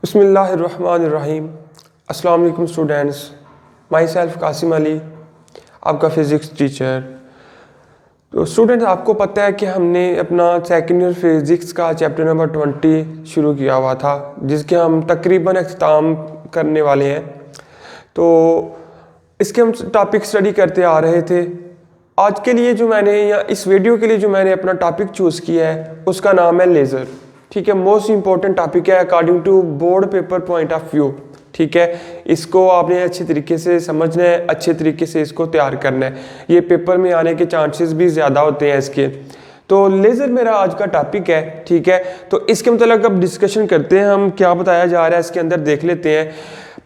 बिस्मिल्लाहिर्रहमानिर्रहीम। अस्सलाम वालेकुम students, myself Qasim Ali, आपका फ़िज़िक्स टीचर। तो स्टूडेंट्स, आपको पता है कि हमने अपना सेकेंड ईयर फ़िज़िक्स का चैप्टर नंबर 20 शुरू किया हुआ था, जिसके हम तकरीबन अख्ताम करने वाले हैं। तो इसके हम टॉपिक स्टडी करते आ रहे थे। आज के लिए जो मैंने या इस वीडियो के लिए जो मैंने अपना टॉपिक चूज़ किया है उसका नाम है लेज़र। ठीक है, मोस्ट इंपॉर्टेंट टॉपिक है according to board paper point of view. ठीक है, इसको आपने अच्छे तरीके से समझना है, अच्छे तरीके से इसको तैयार करना है। ये पेपर में आने के चांसेस भी ज़्यादा होते हैं इसके। तो लेज़र मेरा आज का टॉपिक है। ठीक है, तो इसके मतलब अब डिस्कशन करते हैं, हम क्या बताया जा रहा है इसके अंदर देख लेते हैं।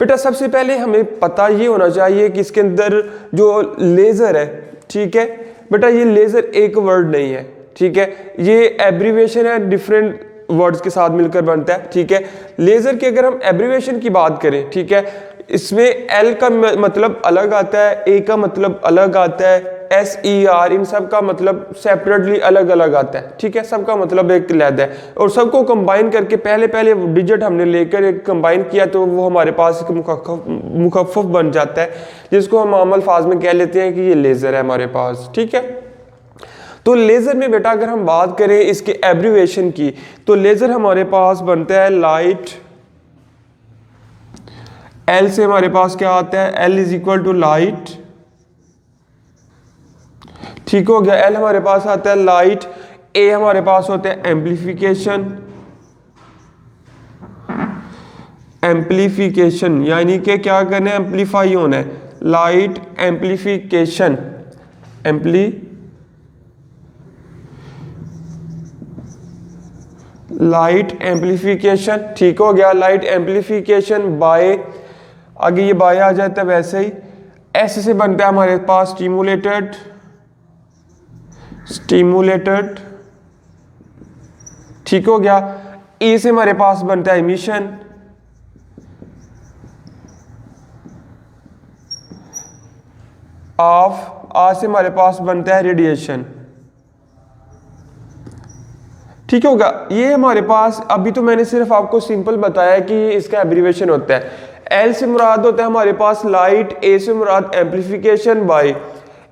बेटा, सबसे पहले हमें पता ये होना चाहिए कि इसके अंदर जो लेज़र है, ठीक है बेटा, ये लेज़र एक वर्ड नहीं है। ठीक है, ये एब्रीविएशन है, डिफरेंट वर्ड्स के साथ मिलकर बनता है। ठीक है, लेज़र की अगर हम एब्रीविएशन की बात करें, ठीक है, इसमें एल का मतलब अलग आता है, ए का मतलब अलग आता है, एस ई आर इन सब का मतलब सेपरेटली अलग अलग आता है। ठीक है, सबका मतलब एक लैद है और सबको कंबाइन करके पहले डिजिट हमने लेकर एक कंबाइन किया तो वो हमारे पास एक मुखफ़फ़ बन जाता है, जिसको हम आम अल्फाज में कह लेते हैं कि ये लेज़र है हमारे पास। ठीक है, तो लेज़र में बेटा अगर हम बात करें इसके एब्रीविएशन की, तो लेज़र हमारे पास बनता है लाइट। एल से हमारे पास क्या आता है, L is equal to light. ठीक हो गया, एल हमारे पास आता है लाइट। ए हमारे पास होता है एम्प्लीफिकेशन। एम्प्लीफिकेशन यानी कि क्या करना है, एम्प्लीफाई होना है। Light amplification, light amplification. ठीक हो गया, लाइट एम्प्लीफिकेशन बाय, आगे ये बाय आ जाता है वैसे ही। एस से बनता है हमारे पास स्टिमुलेटेड। ठीक हो गया, ई से हमारे पास बनता है इमिशन। ऑफ, आर से हमारे पास बनता है रेडिएशन। ठीक होगा, ये हमारे पास अभी तो मैंने सिर्फ आपको सिंपल बताया कि इसका एब्रीविएशन होता है। एल से मुराद होता है हमारे पास लाइट, ए से मुराद एम्प्लीफिकेशन बाय,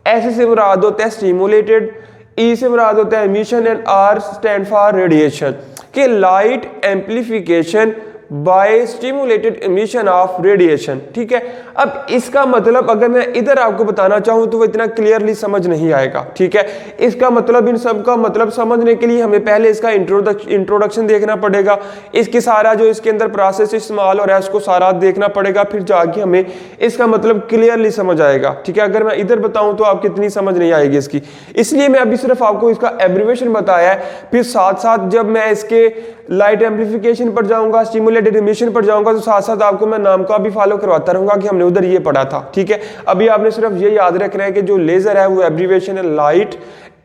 एस से मुराद होता है स्टिमुलेटेड, ई से मुराद होता है emission and R stand for radiation. कि light amplification by stimulated emission of radiation. ठीक है, अब इसका मतलब अगर मैं इधर आपको बताना चाहूं तो वो इतना क्लियरली समझ नहीं आएगा। ठीक है, इसका मतलब इन सब का मतलब समझने के लिए हमें पहले इसका इंट्रोडक्शन देखना पड़ेगा, इसके सारा जो इसके अंदर प्रोसेस इस्तेमाल हो रहा है उसको सारा देखना पड़ेगा, फिर जाके हमें इसका मतलब क्लियरली समझ आएगा। ठीक है, अगर मैं इधर बताऊं तो आपकी इतनी समझ नहीं आएगी इसकी, इसलिए मैं अभी सिर्फ आपको इसका एब्रीविएशन बताया है। फिर साथ साथ जब मैं इसके लाइट एम्प्लीफिकेशन पर जाऊंगा, स्टिमुलेटेड एमिशन पर जाऊंगा, तो साथ साथ आपको मैं नाम का भी फॉलो करवाता रहूंगा कि हमने उधर ये पढ़ा था। ठीक है, अभी आपने सिर्फ ये याद रखना है कि जो लेजर है वो एब्रीविएशन है light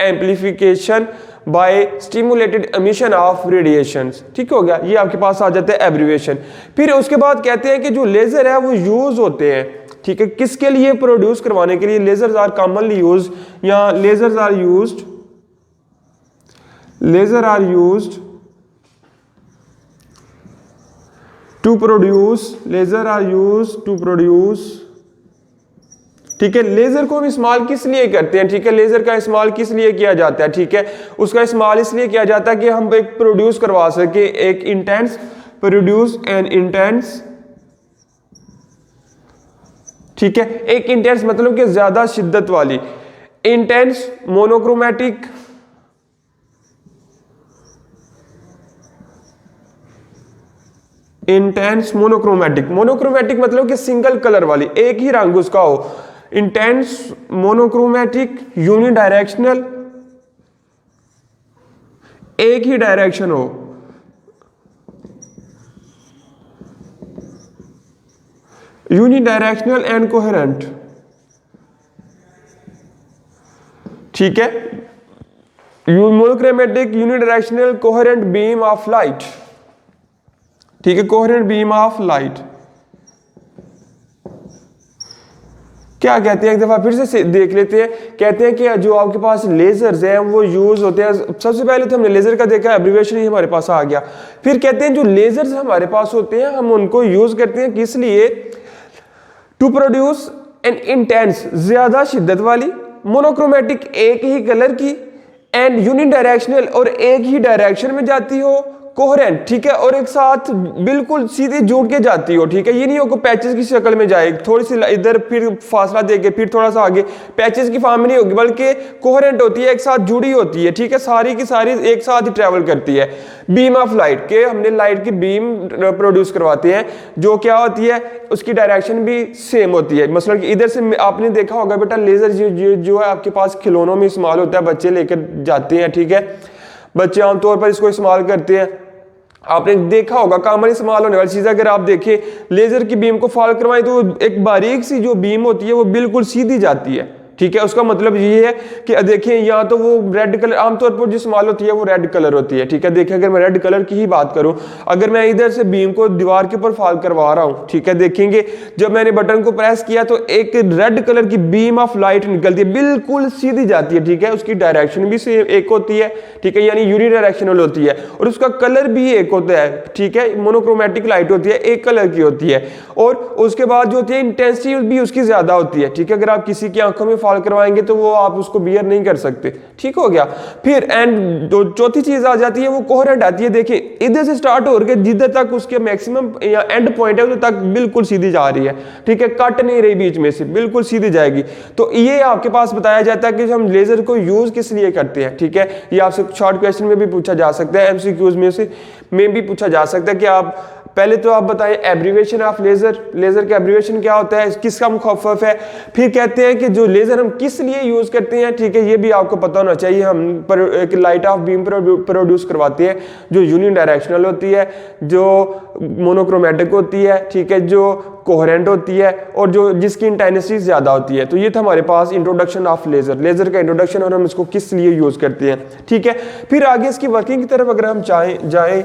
amplification by stimulated emission of radiations. ठीक हो गया, ये आपके पास आ जाता है एब्रीविएशन। फिर उसके बाद कहते हैं कि जो लेजर है वो यूज होते हैं, ठीक है, किसके लिए, प्रोड्यूस करवाने के लिए। लेजर्स आर कॉमनली यूज्ड, या lasers are used to produce, laser are use to produce. ठीक है, लेजर को हम इस्तेमाल किस लिए करते हैं, ठीक है, लेजर का इस्तेमाल किस लिए किया जाता है, ठीक है, उसका इस्तेमाल इसलिए किया जाता है कि हम एक प्रोड्यूस करवा सके, एक इंटेंस, प्रोड्यूस एन इंटेंस। ठीक है, एक इंटेंस मतलब कि ज्यादा शिद्दत वाली, intense monochromatic, intense monochromatic. Monochromatic मतलब कि सिंगल कलर वाली, एक ही रंग उसका हो। इंटेंस मोनोक्रोमैटिक, यूनिडायरेक्शनल, एक ही डायरेक्शन हो। Unidirectional and coherent. ठीक है, monochromatic, unidirectional, coherent beam of light. ठीक है, कोहेरेंट बीम ऑफ लाइट। क्या कहते हैं, एक दफा फिर से देख लेते हैं। कहते हैं कि जो आपके पास लेजर्स हैं वो यूज होते हैं, सबसे पहले तो हमने लेजर का देखा, एब्रिविएशन ही हमारे पास आ गया। फिर कहते हैं जो लेजर्स हमारे पास होते हैं हम उनको यूज करते हैं किस लिए, टू प्रोड्यूस एन इंटेंस, ज्यादा शिद्दत वाली, मोनोक्रोमेटिक एक ही कलर की, एंड यूनिडायरेक्शनल और एक ही डायरेक्शन में जाती हो, कोहेरेंट, ठीक है, और एक साथ बिल्कुल सीधे जुड़ के जाती हो, ठीक है। ये नहीं हो कि पैचेस की शक्ल में जाए, थोड़ी सी इधर फिर फासला देके फिर थोड़ा सा आगे, पैचेस की फॉर्म में नहीं होगी, बल्कि कोहेरेंट होती है, एक साथ जुड़ी होती है, ठीक है, सारी की सारी एक साथ ही ट्रेवल करती है। बीम ऑफ लाइट के हमने लाइट की बीम प्रोड्यूस करवाते हैं, जो क्या होती है उसकी डायरेक्शन भी सेम होती है। मतलब कि इधर से आपने देखा होगा बेटा लेजर जो है आपके पास खिलौनों में इस्तेमाल होता है, बच्चे लेकर जाते हैं, ठीक है, बच्चे आमतौर पर इसको इस्तेमाल करते हैं। आपने देखा होगा कॉमन इस्तेमाल होने वाली चीज, अगर आप देखें लेजर की बीम को फॉल करवाएं तो एक बारीक सी जो बीम होती है वो बिल्कुल सीधी जाती है, ठीक है। उसका मतलब ये है कि देखिए यहाँ तो वो रेड कलर आमतौर पर जो इस्तेमाल होती है वो रेड कलर होती है, ठीक है। देखिए अगर मैं रेड कलर की ही बात करूं, अगर मैं इधर से बीम को दीवार के ऊपर फॉल करवा रहा हूं, ठीक है, देखेंगे जब मैंने बटन को प्रेस किया तो एक रेड कलर की बीम ऑफ लाइट निकलती है, बिल्कुल सीधी जाती है, ठीक है। उसकी डायरेक्शन भी सेम एक होती है, ठीक है, यानी यूनिडायरेक्शनल होती है, और उसका कलर भी एक होता है, ठीक है, मोनोक्रोमेटिक लाइट होती है, एक कलर की होती है। और उसके बाद जो होती है इंटेंसिटी भी उसकी ज्यादा होती है, ठीक है। अगर आप किसी की आंखों में फॉल करवाएंगे तो वो आप उसको बियर नहीं कर सकते, ठीक हो गया। फिर एंड जो चौथी चीज आ जाती है वो कोहेरेंट आती है। देखिए इधर से स्टार्ट होकर जिधर तक उसके मैक्सिमम या एंड पॉइंट है उधर तक बिल्कुल सीधी जा रही है, ठीक है, कट नहीं रही बीच में से, बिल्कुल सीधी जाएगी। तो ये आपके पास बताया जाता है कि हम लेजर को यूज किस लिए करते हैं, ठीक है। ये आपसे शॉर्ट क्वेश्चन में भी पूछा जा सकता है, एमसीक्यूज में भी पूछा जा सकता है कि आप पहले तो आप बताएं एब्रीविएशन ऑफ लेजर, लेजर का एब्रीविएशन क्या होता है, किसका मुखफ़फ़ है। फिर कहते हैं कि जो लेजर हम किस लिए यूज करते हैं, ठीक है, ये भी आपको पता होना चाहिए। हम एक लाइट ऑफ बीम प्रोड्यूस करवाते हैं जो यूनिडायरेक्शनल होती है, जो मोनोक्रोमेटिक होती है, ठीक है, जो कोहेरेंट होती है, और जो जिसकी इंटेंसिटी ज्यादा होती है। तो ये था हमारे पास इंट्रोडक्शन ऑफ लेजर, लेजर का इंट्रोडक्शन, और हम इसको किस लिए यूज करते हैं, ठीक है। फिर आगे इसकी वर्किंग की तरफ अगर हम जाएं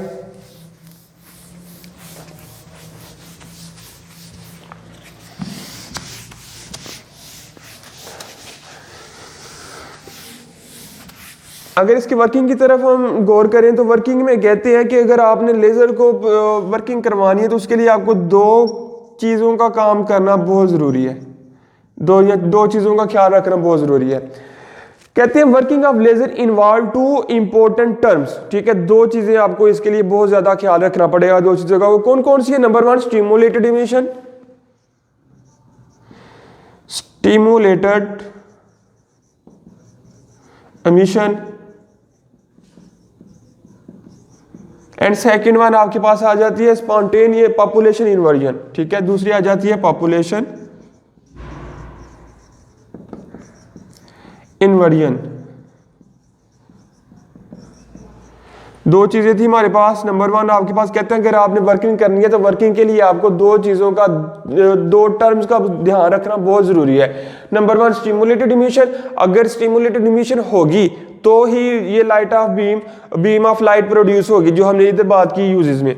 अगर इसकी वर्किंग की तरफ हम गौर करें तो वर्किंग में कहते हैं कि अगर आपने लेजर को वर्किंग करवानी है तो उसके लिए आपको दो चीज़ों का काम करना बहुत ज़रूरी है, दो चीज़ों का ख्याल रखना बहुत ज़रूरी है। कहते हैं working of laser involve two important terms, ठीक है, दो चीज़ें आपको इसके लिए बहुत ज़्यादा ख्याल रखना पड़ेगा। दो चीज़ों का वो कौन कौन सी है, number 1 stimulated emission, stimulated emission, and second one आपके पास आ जाती है स्पॉन्टेनियस पॉपुलेशन इन्वर्जन, ठीक है, दूसरी आ जाती है पॉपुलेशन इन्वर्जन। दो चीजें थी हमारे पास। नंबर 1 आपके पास कहते हैं अगर आपने वर्किंग करनी है तो वर्किंग के लिए आपको दो चीजों का, दो टर्म्स का ध्यान रखना बहुत जरूरी है। नंबर 1 स्टिमुलेटेड इमिशन, अगर स्टिमुलेटेड इमिशन होगी तो ही ये light of beam of light produce होगी, जो हमने इधर बात की यूजेस में।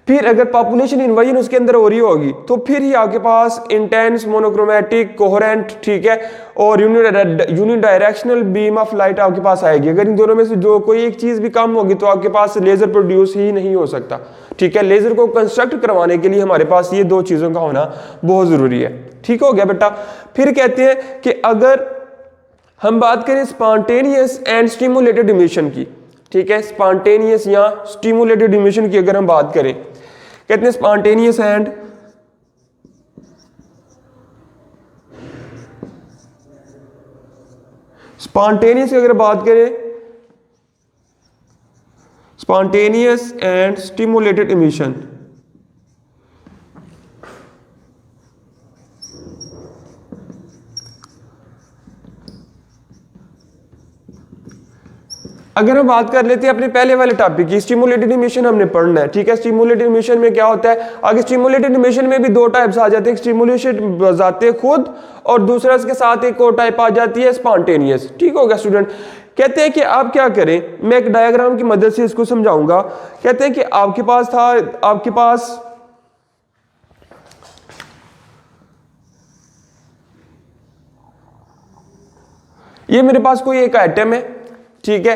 फिर अगर पॉपुलेशन इन्वर्जन उसके अंदर हो रही होगी तो फिर ही आपके पास इंटेंस मोनोक्रोमेटिक कोहेरेंट, ठीक है, और यूनिडायरेक्शनल बीम ऑफ लाइट आपके पास आएगी। अगर इन दोनों में से जो कोई एक चीज भी कम होगी तो आपके पास लेजर प्रोड्यूस ही नहीं हो सकता, ठीक है। लेजर को कंस्ट्रक्ट करवाने के लिए हमारे पास ये दो चीजों का होना बहुत जरूरी है, ठीक हो गया बेटा। फिर कहते हैं कि अगर हम बात करें स्पॉन्टेनियस एंड स्टिमुलेटेड इमिशन की, ठीक है, स्पॉन्टेनियस या स्टिमुलेटेड इमिशन की अगर हम बात करें, कहते हैं स्पॉन्टेनियस एंड स्पॉन्टेनियस की अगर बात करें, स्पॉन्टेनियस एंड स्टिमुलेटेड इमिशन, अगर हम बात कर लेते हैं अपने पहले वाले टॉपिक की, स्टिमुलेटेड इमिशन हमने पढ़ना है, ठीक है। स्टिमुलेटेड इमिशन में क्या होता है, आगे स्टिमुलेटेड इमिशन में भी दो टाइप्स आ जाते हैं, स्टिमुलेशन जाते हैं खुद, और दूसरा इसके साथ एक और टाइप आ जाती है स्पॉन्टेनियस, ठीक हो गया स्टूडेंट। कहते हैं कि आप क्या करें, मैं एक डायग्राम की मदद से इसको समझाऊंगा। कहते हैं कि आपके पास ये मेरे पास कोई एक एटम है, ठीक है,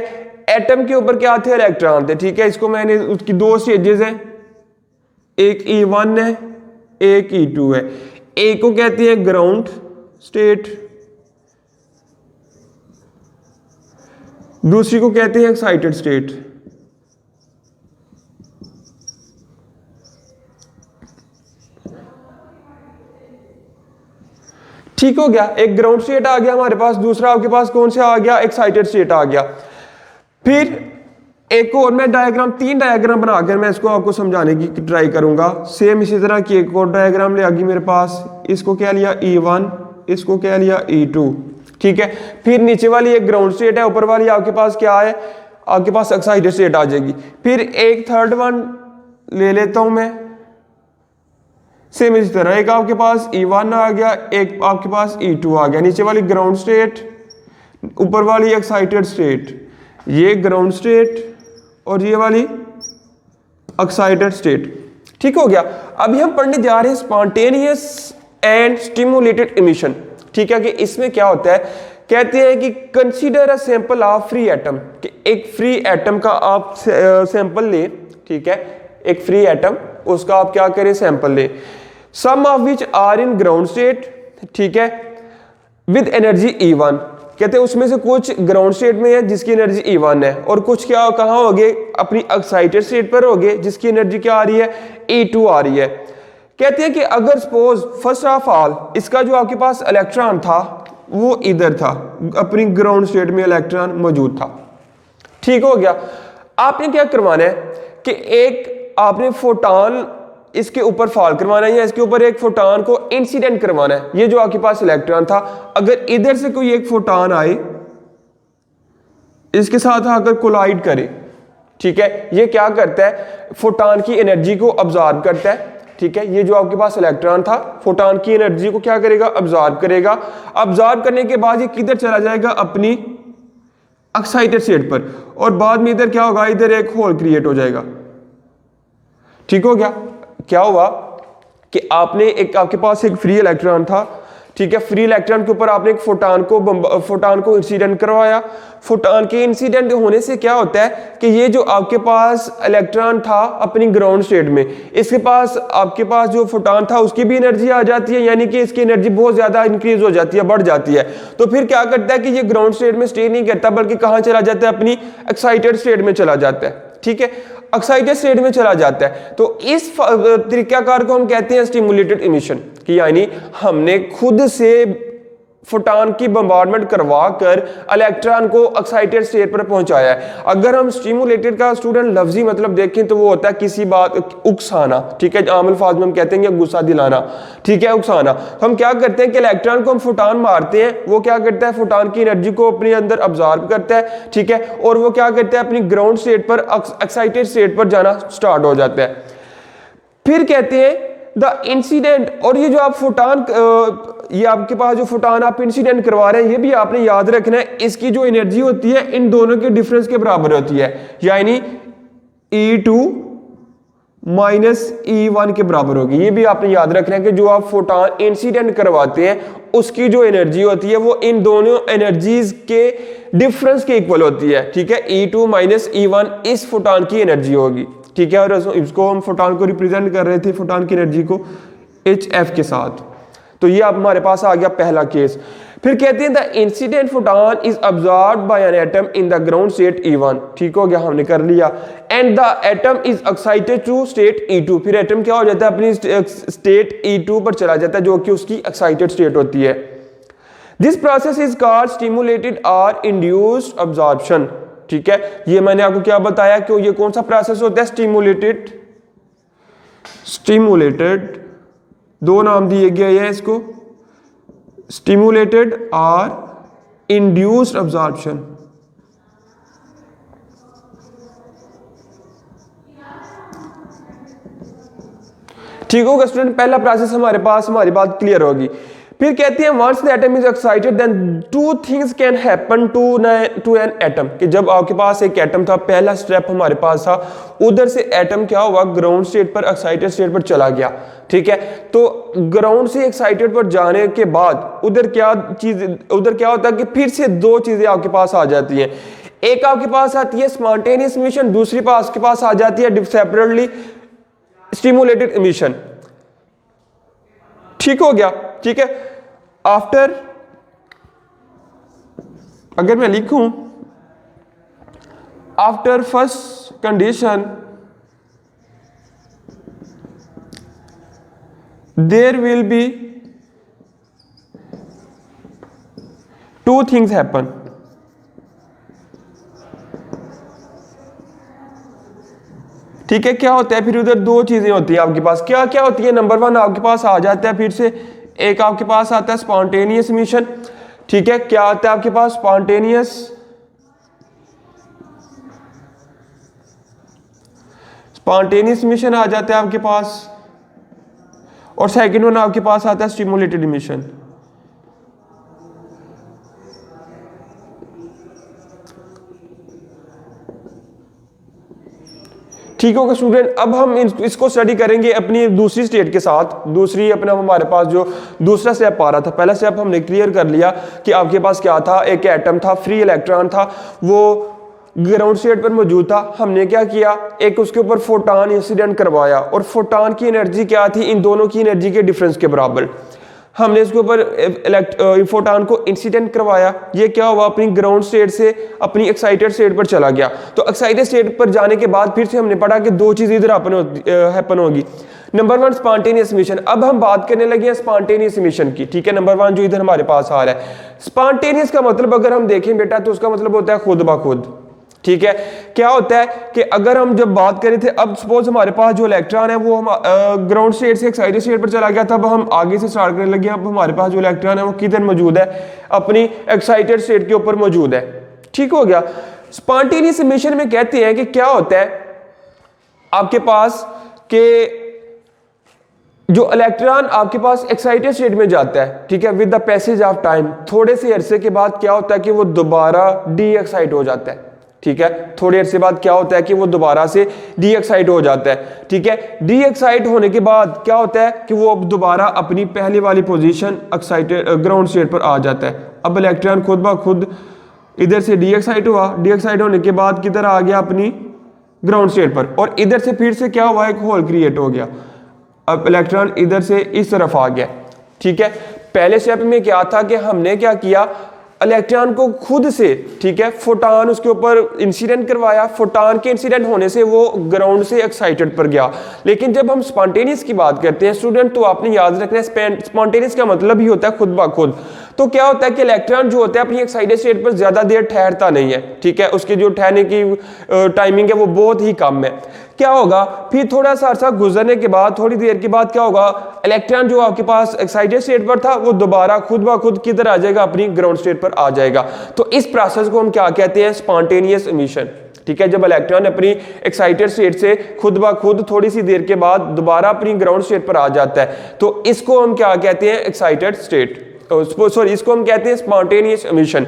एटम के ऊपर क्या थे, इलेक्ट्रॉन थे, ठीक है। इसको मैंने, उसकी दो स्टेजेस हैं, एक E1 है, एक E2 है। एक को कहते हैं ग्राउंड स्टेट, दूसरी को कहते हैं एक्साइटेड स्टेट। ठीक हो गया, एक ग्राउंड स्टेट आ गया हमारे पास, दूसरा आपके पास कौन सा आ गया, एक्साइटेड स्टेट आ गया। फिर एक और मैं डायग्राम, 3 डायग्राम बनाकर मैं इसको आपको समझाने की ट्राई करूंगा। सेम इसी तरह की एक और डायग्राम ले आ गई मेरे पास, इसको क्या लिया E1, इसको क्या लिया E2, ठीक है। फिर नीचे वाली एक ग्राउंड स्टेट है, ऊपर वाली आपके पास क्या है, आपके पास एक्साइटेड स्टेट आ जाएगी। फिर एक थर्ड वन ले लेता हूं मैं, सेम इसी तरह, एक आपके पास E1 आ गया, एक आपके पास E2 आ गया। नीचे वाली ग्राउंड स्टेट, ऊपर वाली एक्साइटेड स्टेट, ये ग्राउंड स्टेट और ये वाली एक्साइटेड स्टेट, ठीक हो गया। अभी हम पढ़ने जा रहे हैं स्पॉन्टेनियस एंड स्टिमुलेटेड इमिशन, ठीक है। कि इसमें क्या होता है, कहते हैं कि consider a sample of free atom, कि एक फ्री एटम का आप सैंपल लें, ठीक है, एक फ्री एटम, उसका आप क्या करें, सैंपल लें। Some of which are in ground state, ठीक है, विद एनर्जी E1, कहते हैं उसमें से कुछ ग्राउंड स्टेट में है जिसकी एनर्जी E1 है, और कुछ क्या कहाँ हो गए, अपनी एक्साइटेड स्टेट पर हो गए जिसकी एनर्जी क्या आ रही है, E2 आ रही है। कहते हैं कि अगर सपोज फर्स्ट ऑफ ऑल इसका जो आपके पास इलेक्ट्रॉन था वो इधर था, अपनी ग्राउंड स्टेट में इलेक्ट्रॉन मौजूद था, ठीक हो गया। आपने क्या करवाना है कि एक आपने फोटॉन इसके ऊपर फॉल करवाना है, या इसके ऊपर एक फोटॉन को इंसिडेंट करवाना है। ये जो आपके पास इलेक्ट्रॉन था, अगर इधर से कोई एक फोटॉन आए, इसके साथ आकर कोलाइड करे, ठीक है, ये क्या करता है, फोटॉन की एनर्जी को अब्जॉर्ब करता है, ठीक है। ये जो आपके पास इलेक्ट्रॉन था, फोटॉन की एनर्जी को क्या करेगा, अब्जॉर्ब करेगा। अब्जॉर्ब करने के बाद ये किधर चला जाएगा, अपनी एक्साइटेड स्टेट पर, और बाद में इधर क्या होगा, इधर एक होल क्रिएट हो जाएगा, ठीक हो गया। क्या हुआ कि आपने एक, आपके पास एक फ्री इलेक्ट्रॉन था, ठीक है, फ्री इलेक्ट्रॉन के ऊपर आपने एक फोटॉन को इंसिडेंट करवाया। फोटॉन के इंसिडेंट होने से क्या होता है कि ये जो आपके पास इलेक्ट्रॉन था अपनी ग्राउंड स्टेट में, इसके पास आपके पास जो फोटॉन था उसकी भी एनर्जी आ जाती है, यानी कि इसकी एनर्जी बहुत ज्यादा इंक्रीज हो जाती है, बढ़ जाती है। तो फिर क्या करता है कि ये ग्राउंड स्टेट में स्टे नहीं करता, बल्कि कहां चला जाता है, अपनी एक्साइटेड स्टेट में चला जाता है, ठीक है, एक्साइटेड स्टेट में चला जाता है। तो इस तरीकाकार को हम कहते हैं स्टिमुलेटेड इमिशन, कि यानी हमने खुद से फोटॉन की बम्बार्डमेंट करवाकर इलेक्ट्रॉन को एक्साइटेड स्टेट पर पहुंचाया है। अगर हम स्टिमुलेटेड का स्टूडेंट लफ्जी मतलब देखें तो वो होता है किसी बात उकसाना, ठीक है, आम अल्फाज में हम कहते हैं गुस्सा दिलाना, ठीक है, उकसाना। तो हम क्या करते हैं कि इलेक्ट्रॉन को हम फोटॉन मारते हैं, वो क्या करता है, फोटॉन की एनर्जी को अपने अंदर अब्जॉर्ब करता है, ठीक है, और वो क्या करता है, अपनी ग्राउंड स्टेट पर एक्साइटेड स्टेट पर जाना स्टार्ट हो जाता है। फिर कहते हैं द इंसिडेंट, और ये जो आप फोटॉन, ये आपके पास जो फोटॉन आप इंसिडेंट करवा रहे हैं, ये भी आपने याद रखना है, इसकी जो एनर्जी होती है इन दोनों के डिफरेंस के बराबर होती है, यानी E2 माइनस E1 के बराबर होगी। ये भी आपने याद रखना है कि जो आप फोटॉन इंसिडेंट करवाते हैं उसकी जो एनर्जी होती है वो इन दोनों एनर्जीज के डिफरेंस के इक्वल होती है, ठीक है। E2 माइनस E1 इस फोटॉन की एनर्जी होगी, ठीक है, और इसको हम फोटॉन को रिप्रेजेंट कर रहे थे, फोटॉन की एनर्जी को HF के साथ। तो ये अब हमारे पास आ गया पहला केस। फिर कहते हैं the incident photon is absorbed by an atom in the ground state E1, ठीक हो गया, हमने कर लिया। And the atom is excited to state E2, फिर एटम क्या हो जाता है, अपनी स्टेट E2 पर चला जाता है, जो कि उसकी एक्साइटेड स्टेट होती है। This process is called stimulated और इंड्यूस्ड अब्जॉर्प्शन, ठीक है। ये मैंने आपको क्या बताया कि ये कौन सा प्रोसेस होता है, स्टिमुलेटेड, दो नाम दिए गए हैं इसको, स्टिमुलेटेड और इंड्यूस्ड अब्जॉर्प्शन। ठीक होगा स्टूडेंट, पहला प्रोसेस हमारे पास, हमारी बात क्लियर होगी। फिर कहते हैं once the atom is excited then two things can happen to an atom, कि जब आपके पास एक एटम था, पहला स्टेप हमारे पास था, उधर से एटम क्या हुआ, ग्राउंड स्टेट पर एक्साइटेड स्टेट पर चला गया। ठीक है, तो ग्राउंड से एक्साइटेड पर जाने के बाद उधर क्या होता है कि फिर से दो चीजें आपके पास आ जाती हैं। एक आपके पास आती है स्पॉन्टेनियस इमिशन, दूसरी आपके पास आ जाती है सेपरेटली स्टिमुलेटेड इमिशन। ठीक हो गया। ठीक है, आफ्टर अगर मैं लिखूं after first condition there will be two things happen. ठीक है, क्या होता है फिर उधर दो चीजें होती है आपके पास, क्या क्या होती है। नंबर वन आपके पास आ जाता है फिर से, एक आपके पास आता है स्पॉन्टेनियस इमिशन। ठीक है, क्या आता है आपके पास, स्पॉन्टेनियस इमिशन आ जाता है आपके पास, और सेकंड वन आपके पास आता है स्टिमुलेटेड इमिशन। ठीक होगा स्टूडेंट। अब हम इसको स्टडी करेंगे अपनी दूसरी स्टेट के साथ। दूसरी अपना हमारे पास जो दूसरा स्टेप आ रहा था, पहला स्टेप हमने क्लियर कर लिया कि आपके पास क्या था, एक एटम था, फ्री इलेक्ट्रॉन था, वो ग्राउंड स्टेट पर मौजूद था। हमने क्या किया, एक उसके ऊपर फोटॉन इंसिडेंट करवाया, और फोटॉन की एनर्जी क्या थी, इन दोनों की एनर्जी के डिफरेंस के बराबर। हमने इसके ऊपर फोटॉन को इंसिडेंट करवाया, ये क्या हुआ, अपनी ग्राउंड स्टेट से अपनी एक्साइटेड स्टेट पर चला गया। तो एक्साइटेड स्टेट पर जाने के बाद फिर से हमने पढ़ा कि दो चीजें इधर हैपन होगी। Number one spontaneous emission. अब हम बात करने लगे हैं स्पॉन्टेनियस इमिशन की। ठीक है, नंबर वन जो इधर हमारे पास आ रहा है, स्पॉन्टेनियस का मतलब अगर हम देखें बेटा तो उसका मतलब होता है खुद ब खुद। ठीक है, क्या होता है कि अगर हम जब बात करें थे, अब सपोज हमारे पास जो इलेक्ट्रॉन है वो हम ग्राउंड स्टेट से एक्साइटेड स्टेट पर चला गया, तब हम आगे से स्टार्ट करने लगे। अब हमारे पास जो इलेक्ट्रॉन है वो किधर मौजूद है, अपनी एक्साइटेड स्टेट के ऊपर मौजूद है। ठीक हो गया। स्पॉन्टेनियस इमिशन में कहते हैं कि क्या होता है आपके पास के जो इलेक्ट्रॉन आपके पास एक्साइटेड स्टेट में जाता है, ठीक है, with the passage of time, थोड़े से अरसे के बाद क्या होता है कि वो दोबारा डी एक्साइट हो जाता है। ठीक है, थोड़े अरसे बाद क्या होता है कि वो दोबारा से डी एक्साइट हो जाता है। ठीक है, डी एक्साइट होने के बाद क्या होता है कि वो अब दोबारा अपनी पहले वाली पोजीशन एक्साइटेड ग्राउंड स्टेट पर आ जाता है। अब इलेक्ट्रॉन खुद ब खुद इधर से डी एक्साइट हुआ, डी एक्साइट होने के बाद किधर आ गया, अपनी ग्राउंड स्टेट पर, और इधर से फिर से क्या हुआ, एक होल क्रिएट हो गया। अब इलेक्ट्रॉन इधर से इस तरफ आ गया। ठीक है, पहले स्टेप में क्या था कि हमने क्या किया, इलेक्ट्रॉन को खुद से, ठीक है, फोटॉन उसके ऊपर इंसिडेंट करवाया, फोटॉन के इंसिडेंट होने से वो ग्राउंड से एक्साइटेड पर गया। लेकिन जब हम स्पॉन्टेनियस की बात करते हैं स्टूडेंट, तो आपने याद रखना है स्पॉन्टेनियस का मतलब ही होता है खुद ब खुद। तो क्या होता है कि इलेक्ट्रॉन जो होता है अपनी एक्साइटेड स्टेट पर ज्यादा देर ठहरता नहीं है। ठीक है, उसकी जो ठहरने की टाइमिंग है वो बहुत ही कम है। क्या होगा, फिर थोड़ा सा अर्सा गुजरने के बाद, थोड़ी देर के बाद क्या होगा, इलेक्ट्रॉन जो आपके पास एक्साइटेड स्टेट पर था वो दोबारा खुद ब खुद किधर आ जाएगा, अपनी ग्राउंड स्टेट पर आ जाएगा। तो इस प्रोसेस को हम क्या कहते हैं, स्पॉन्टेनियस इमिशन। ठीक है, जब इलेक्ट्रॉन अपनी एक्साइटेड स्टेट से खुद ब खुद थोड़ी सी देर के बाद दोबारा अपनी ग्राउंड स्टेट पर आ जाता है, तो इसको हम क्या कहते हैं, एक्साइटेड स्टेट, सॉरी इसको हम कहते हैं स्पॉन्टेनियस इमिशन।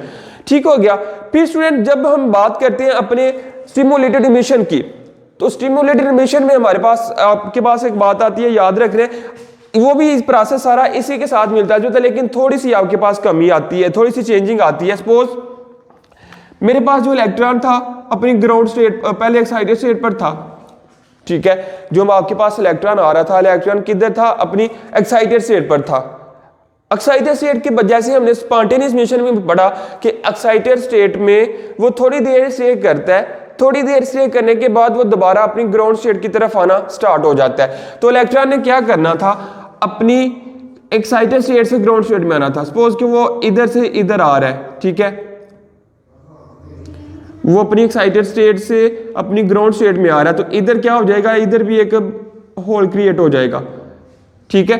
ठीक हो गया। फिर स्टूडेंट जब हम बात करते हैं अपने स्टिमुलेटेड इमिशन की, तो स्टिमुलेटेड इमिशन में हमारे पास आपके पास एक बात आती है, याद रख रहे हैं, वो भी प्रोसेस सारा इसी के साथ मिलता जुलता है, लेकिन थोड़ी सी आपके पास कमी आती है, थोड़ी सी चेंजिंग आती है। सपोज मेरे पास जो इलेक्ट्रॉन था अपनी ग्राउंड स्टेट, पहले एक्साइटेड स्टेट पर था। ठीक है, जो आपके पास इलेक्ट्रॉन आ रहा था, इलेक्ट्रॉन किधर था, अपनी एक्साइटेड स्टेट पर था। एक्साइटेड स्टेट के जैसे हमने स्पॉन्टेनियस इमिशन में पढ़ा कि एक्साइटेड स्टेट में वो थोड़ी देर स्टे करता है, थोड़ी देर स्टे करने के बाद वो दोबारा अपनी ग्राउंड स्टेट की तरफ आना स्टार्ट हो जाता है। तो इलेक्ट्रॉन ने क्या करना था, अपनी एक्साइटेड स्टेट से ग्राउंड स्टेट में आना था। सपोज कि वो इधर से इधर आ रहा है, ठीक है, वो अपनी एक्साइटेड स्टेट से अपनी ग्राउंड स्टेट में आ रहा है, तो इधर क्या हो जाएगा, इधर भी एक होल क्रिएट हो जाएगा। ठीक है,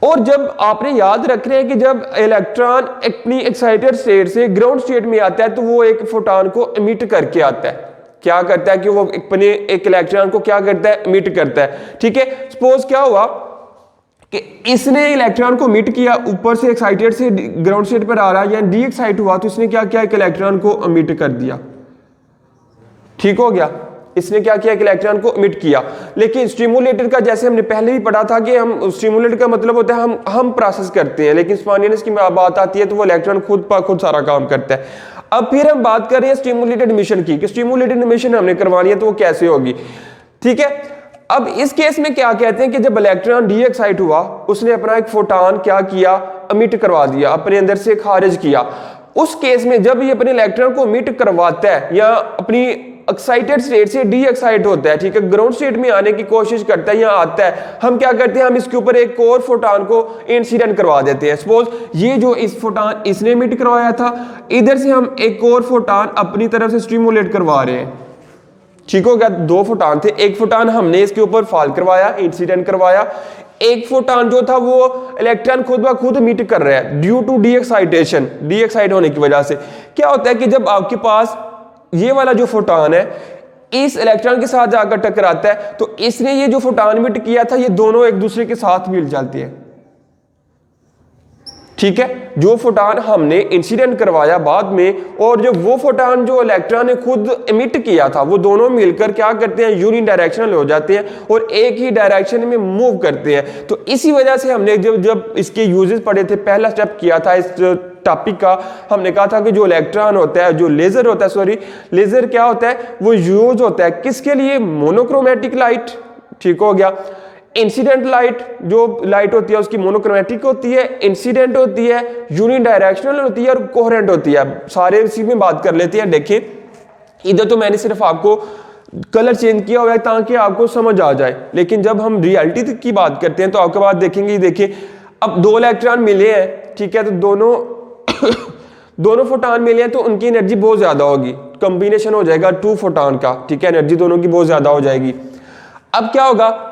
और जब आपने याद रख रहे हैं कि जब इलेक्ट्रॉन अपनी एक्साइटेड स्टेट से ग्राउंड स्टेट में आता है तो वो एक फोटॉन को एमिट करके आता है। क्या करता है कि वो अपने एक इलेक्ट्रॉन को क्या करता है, एमिट करता है। ठीक है, सपोज क्या हुआ, कि इसने इलेक्ट्रॉन को मिट किया, ऊपर से एक्साइटेड से ग्राउंड स्टेट पर आ रहा है या डी एक्साइट हुआ, तो इसने क्या किया, एक इलेक्ट्रॉन को मिट कर दिया। ठीक हो गया, इसने क्या किया, एक इलेक्ट्रॉन को इमिट किया। लेकिन स्टिमुलेटेड का जैसे हमने पहले भी पढ़ा था कि हम स्टिमुलेटेड का मतलब होता है हम प्रोसेस करते हैं, लेकिन स्पॉन्टेनियस की बात आती है तो वो इलेक्ट्रॉन खुद सारा काम करता है। अब फिर हम बात कर रहे हैं स्टिमुलेटेड इमिशन की, कि स्टिमुलेटेड इमिशन हमने करवानी है तो वो कैसे होगी। ठीक है, अब इस केस में क्या कहते हैं कि जब इलेक्ट्रॉन डी एक्साइट हुआ, उसने अपना एक फोटॉन क्या किया, अमिट करवा दिया, अपने अंदर से खारिज किया। उस केस में जब ये अपने इलेक्ट्रॉन को अमिट करवाता है या अपनी एक्साइटेड स्टेट से डी एक्साइट होता है, ठीक है, ग्राउंड स्टेट में आने की कोशिश करता है या आता है, हम क्या करते हैं, हम इसके ऊपर एक और फोटॉन को इंसिडेंट करवा देते हैं। सपोज ये जो इस फोटॉन इसने इमिट करवाया था, इधर से हम एक और फोटॉन अपनी तरफ से स्टिमुलेट करवा रहे हैं। ठीक हो गया, दो फोटॉन थे, एक फोटॉन हमने इसके ऊपर फॉल करवाया, इंसिडेंट करवाया, एक फोटॉन जो था वो इलेक्ट्रॉन खुद ब खुद इमिट कर रहा है due to de excitation, de excite होने की वजह से। क्या होता है कि जब आपके पास ये वाला जो फोटॉन है इस इलेक्ट्रॉन के साथ जाकर टकराता है, तो इसने ये जो फोटॉन इमिट किया था, ये दोनों एक दूसरे के साथ मिल जाते हैं। ठीक है, जो फोटॉन हमने इंसिडेंट करवाया बाद में और जो वो फोटॉन जो इलेक्ट्रॉन ने खुद इमिट किया था, वो दोनों मिलकर क्या करते हैं, यूनिडायरेक्शनल हो जाते हैं और एक ही डायरेक्शन में मूव करते हैं। तो इसी वजह से हमने जब इसके यूजेस पढ़े थे, पहला स्टेप किया था इस टॉपिक का, हमने कहा था कि जो इलेक्ट्रॉन होता है, जो लेजर होता है, सॉरी लेजर क्या होता है, वो यूज होता है किसके लिए, मोनोक्रोमेटिक लाइट। ठीक हो गया, इंसिडेंट लाइट जो लाइट होती है उसकी मोनोक्रोमेटिक होती है, इंसिडेंट होती है, यूनिडायरेक्शनल होती है और कोहेरेंट होती है। सारे इसी में बात कर लेते हैं। देखें, इधर तो मैंने सिर्फ आपको कलर चेंज किया हुआ है ताकि आपको समझ आ जाए, लेकिन जब हम रियलिटी की बात करते हैं तो आपके बाद देखेंगे, देखिए अब दो इलेक्ट्रॉन मिले हैं, ठीक है, तो दोनों फोटॉन मिले हैं तो उनकी एनर्जी बहुत ज्यादा होगी, कॉम्बिनेशन हो जाएगा टू फोटॉन का। ठीक है, एनर्जी दोनों की बहुत ज्यादा हो जाएगी। अब क्या होगा,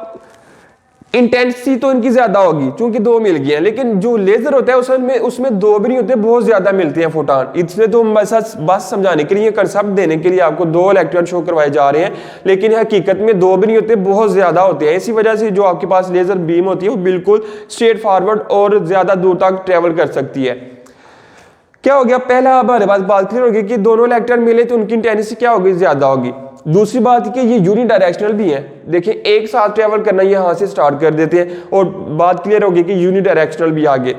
इंटेंसिटी तो इनकी ज्यादा होगी क्योंकि दो मिल गए हैं, लेकिन जो लेजर होता है उसमें दो भी नहीं होते, बहुत ज्यादा मिलते हैं फोटॉन। इसलिए तो बस समझाने के लिए, कंसेप्ट देने के लिए आपको दो इलेक्ट्रॉन शो करवाए जा रहे हैं, लेकिन हकीकत में दो भी नहीं होते, बहुत ज्यादा होते हैं। इसी वजह से जो आपके पास लेजर बीम होती है वो बिल्कुल स्ट्रेट फॉरवर्ड और ज्यादा दूर तक ट्रेवल कर सकती है। क्या हो गया, पहला हमारे पास बात क्लियर होगी कि दोनों इलेक्ट्रॉन मिले तो उनकी इंटेंसिटी क्या होगी, ज्यादा होगी। दूसरी बात कि ये यूनिडायरेक्शनल भी है, देखिए एक साथ ट्रेवल करना यहां से स्टार्ट कर देते हैं और बात क्लियर होगी कि यूनिडायरेक्शनल भी आगे।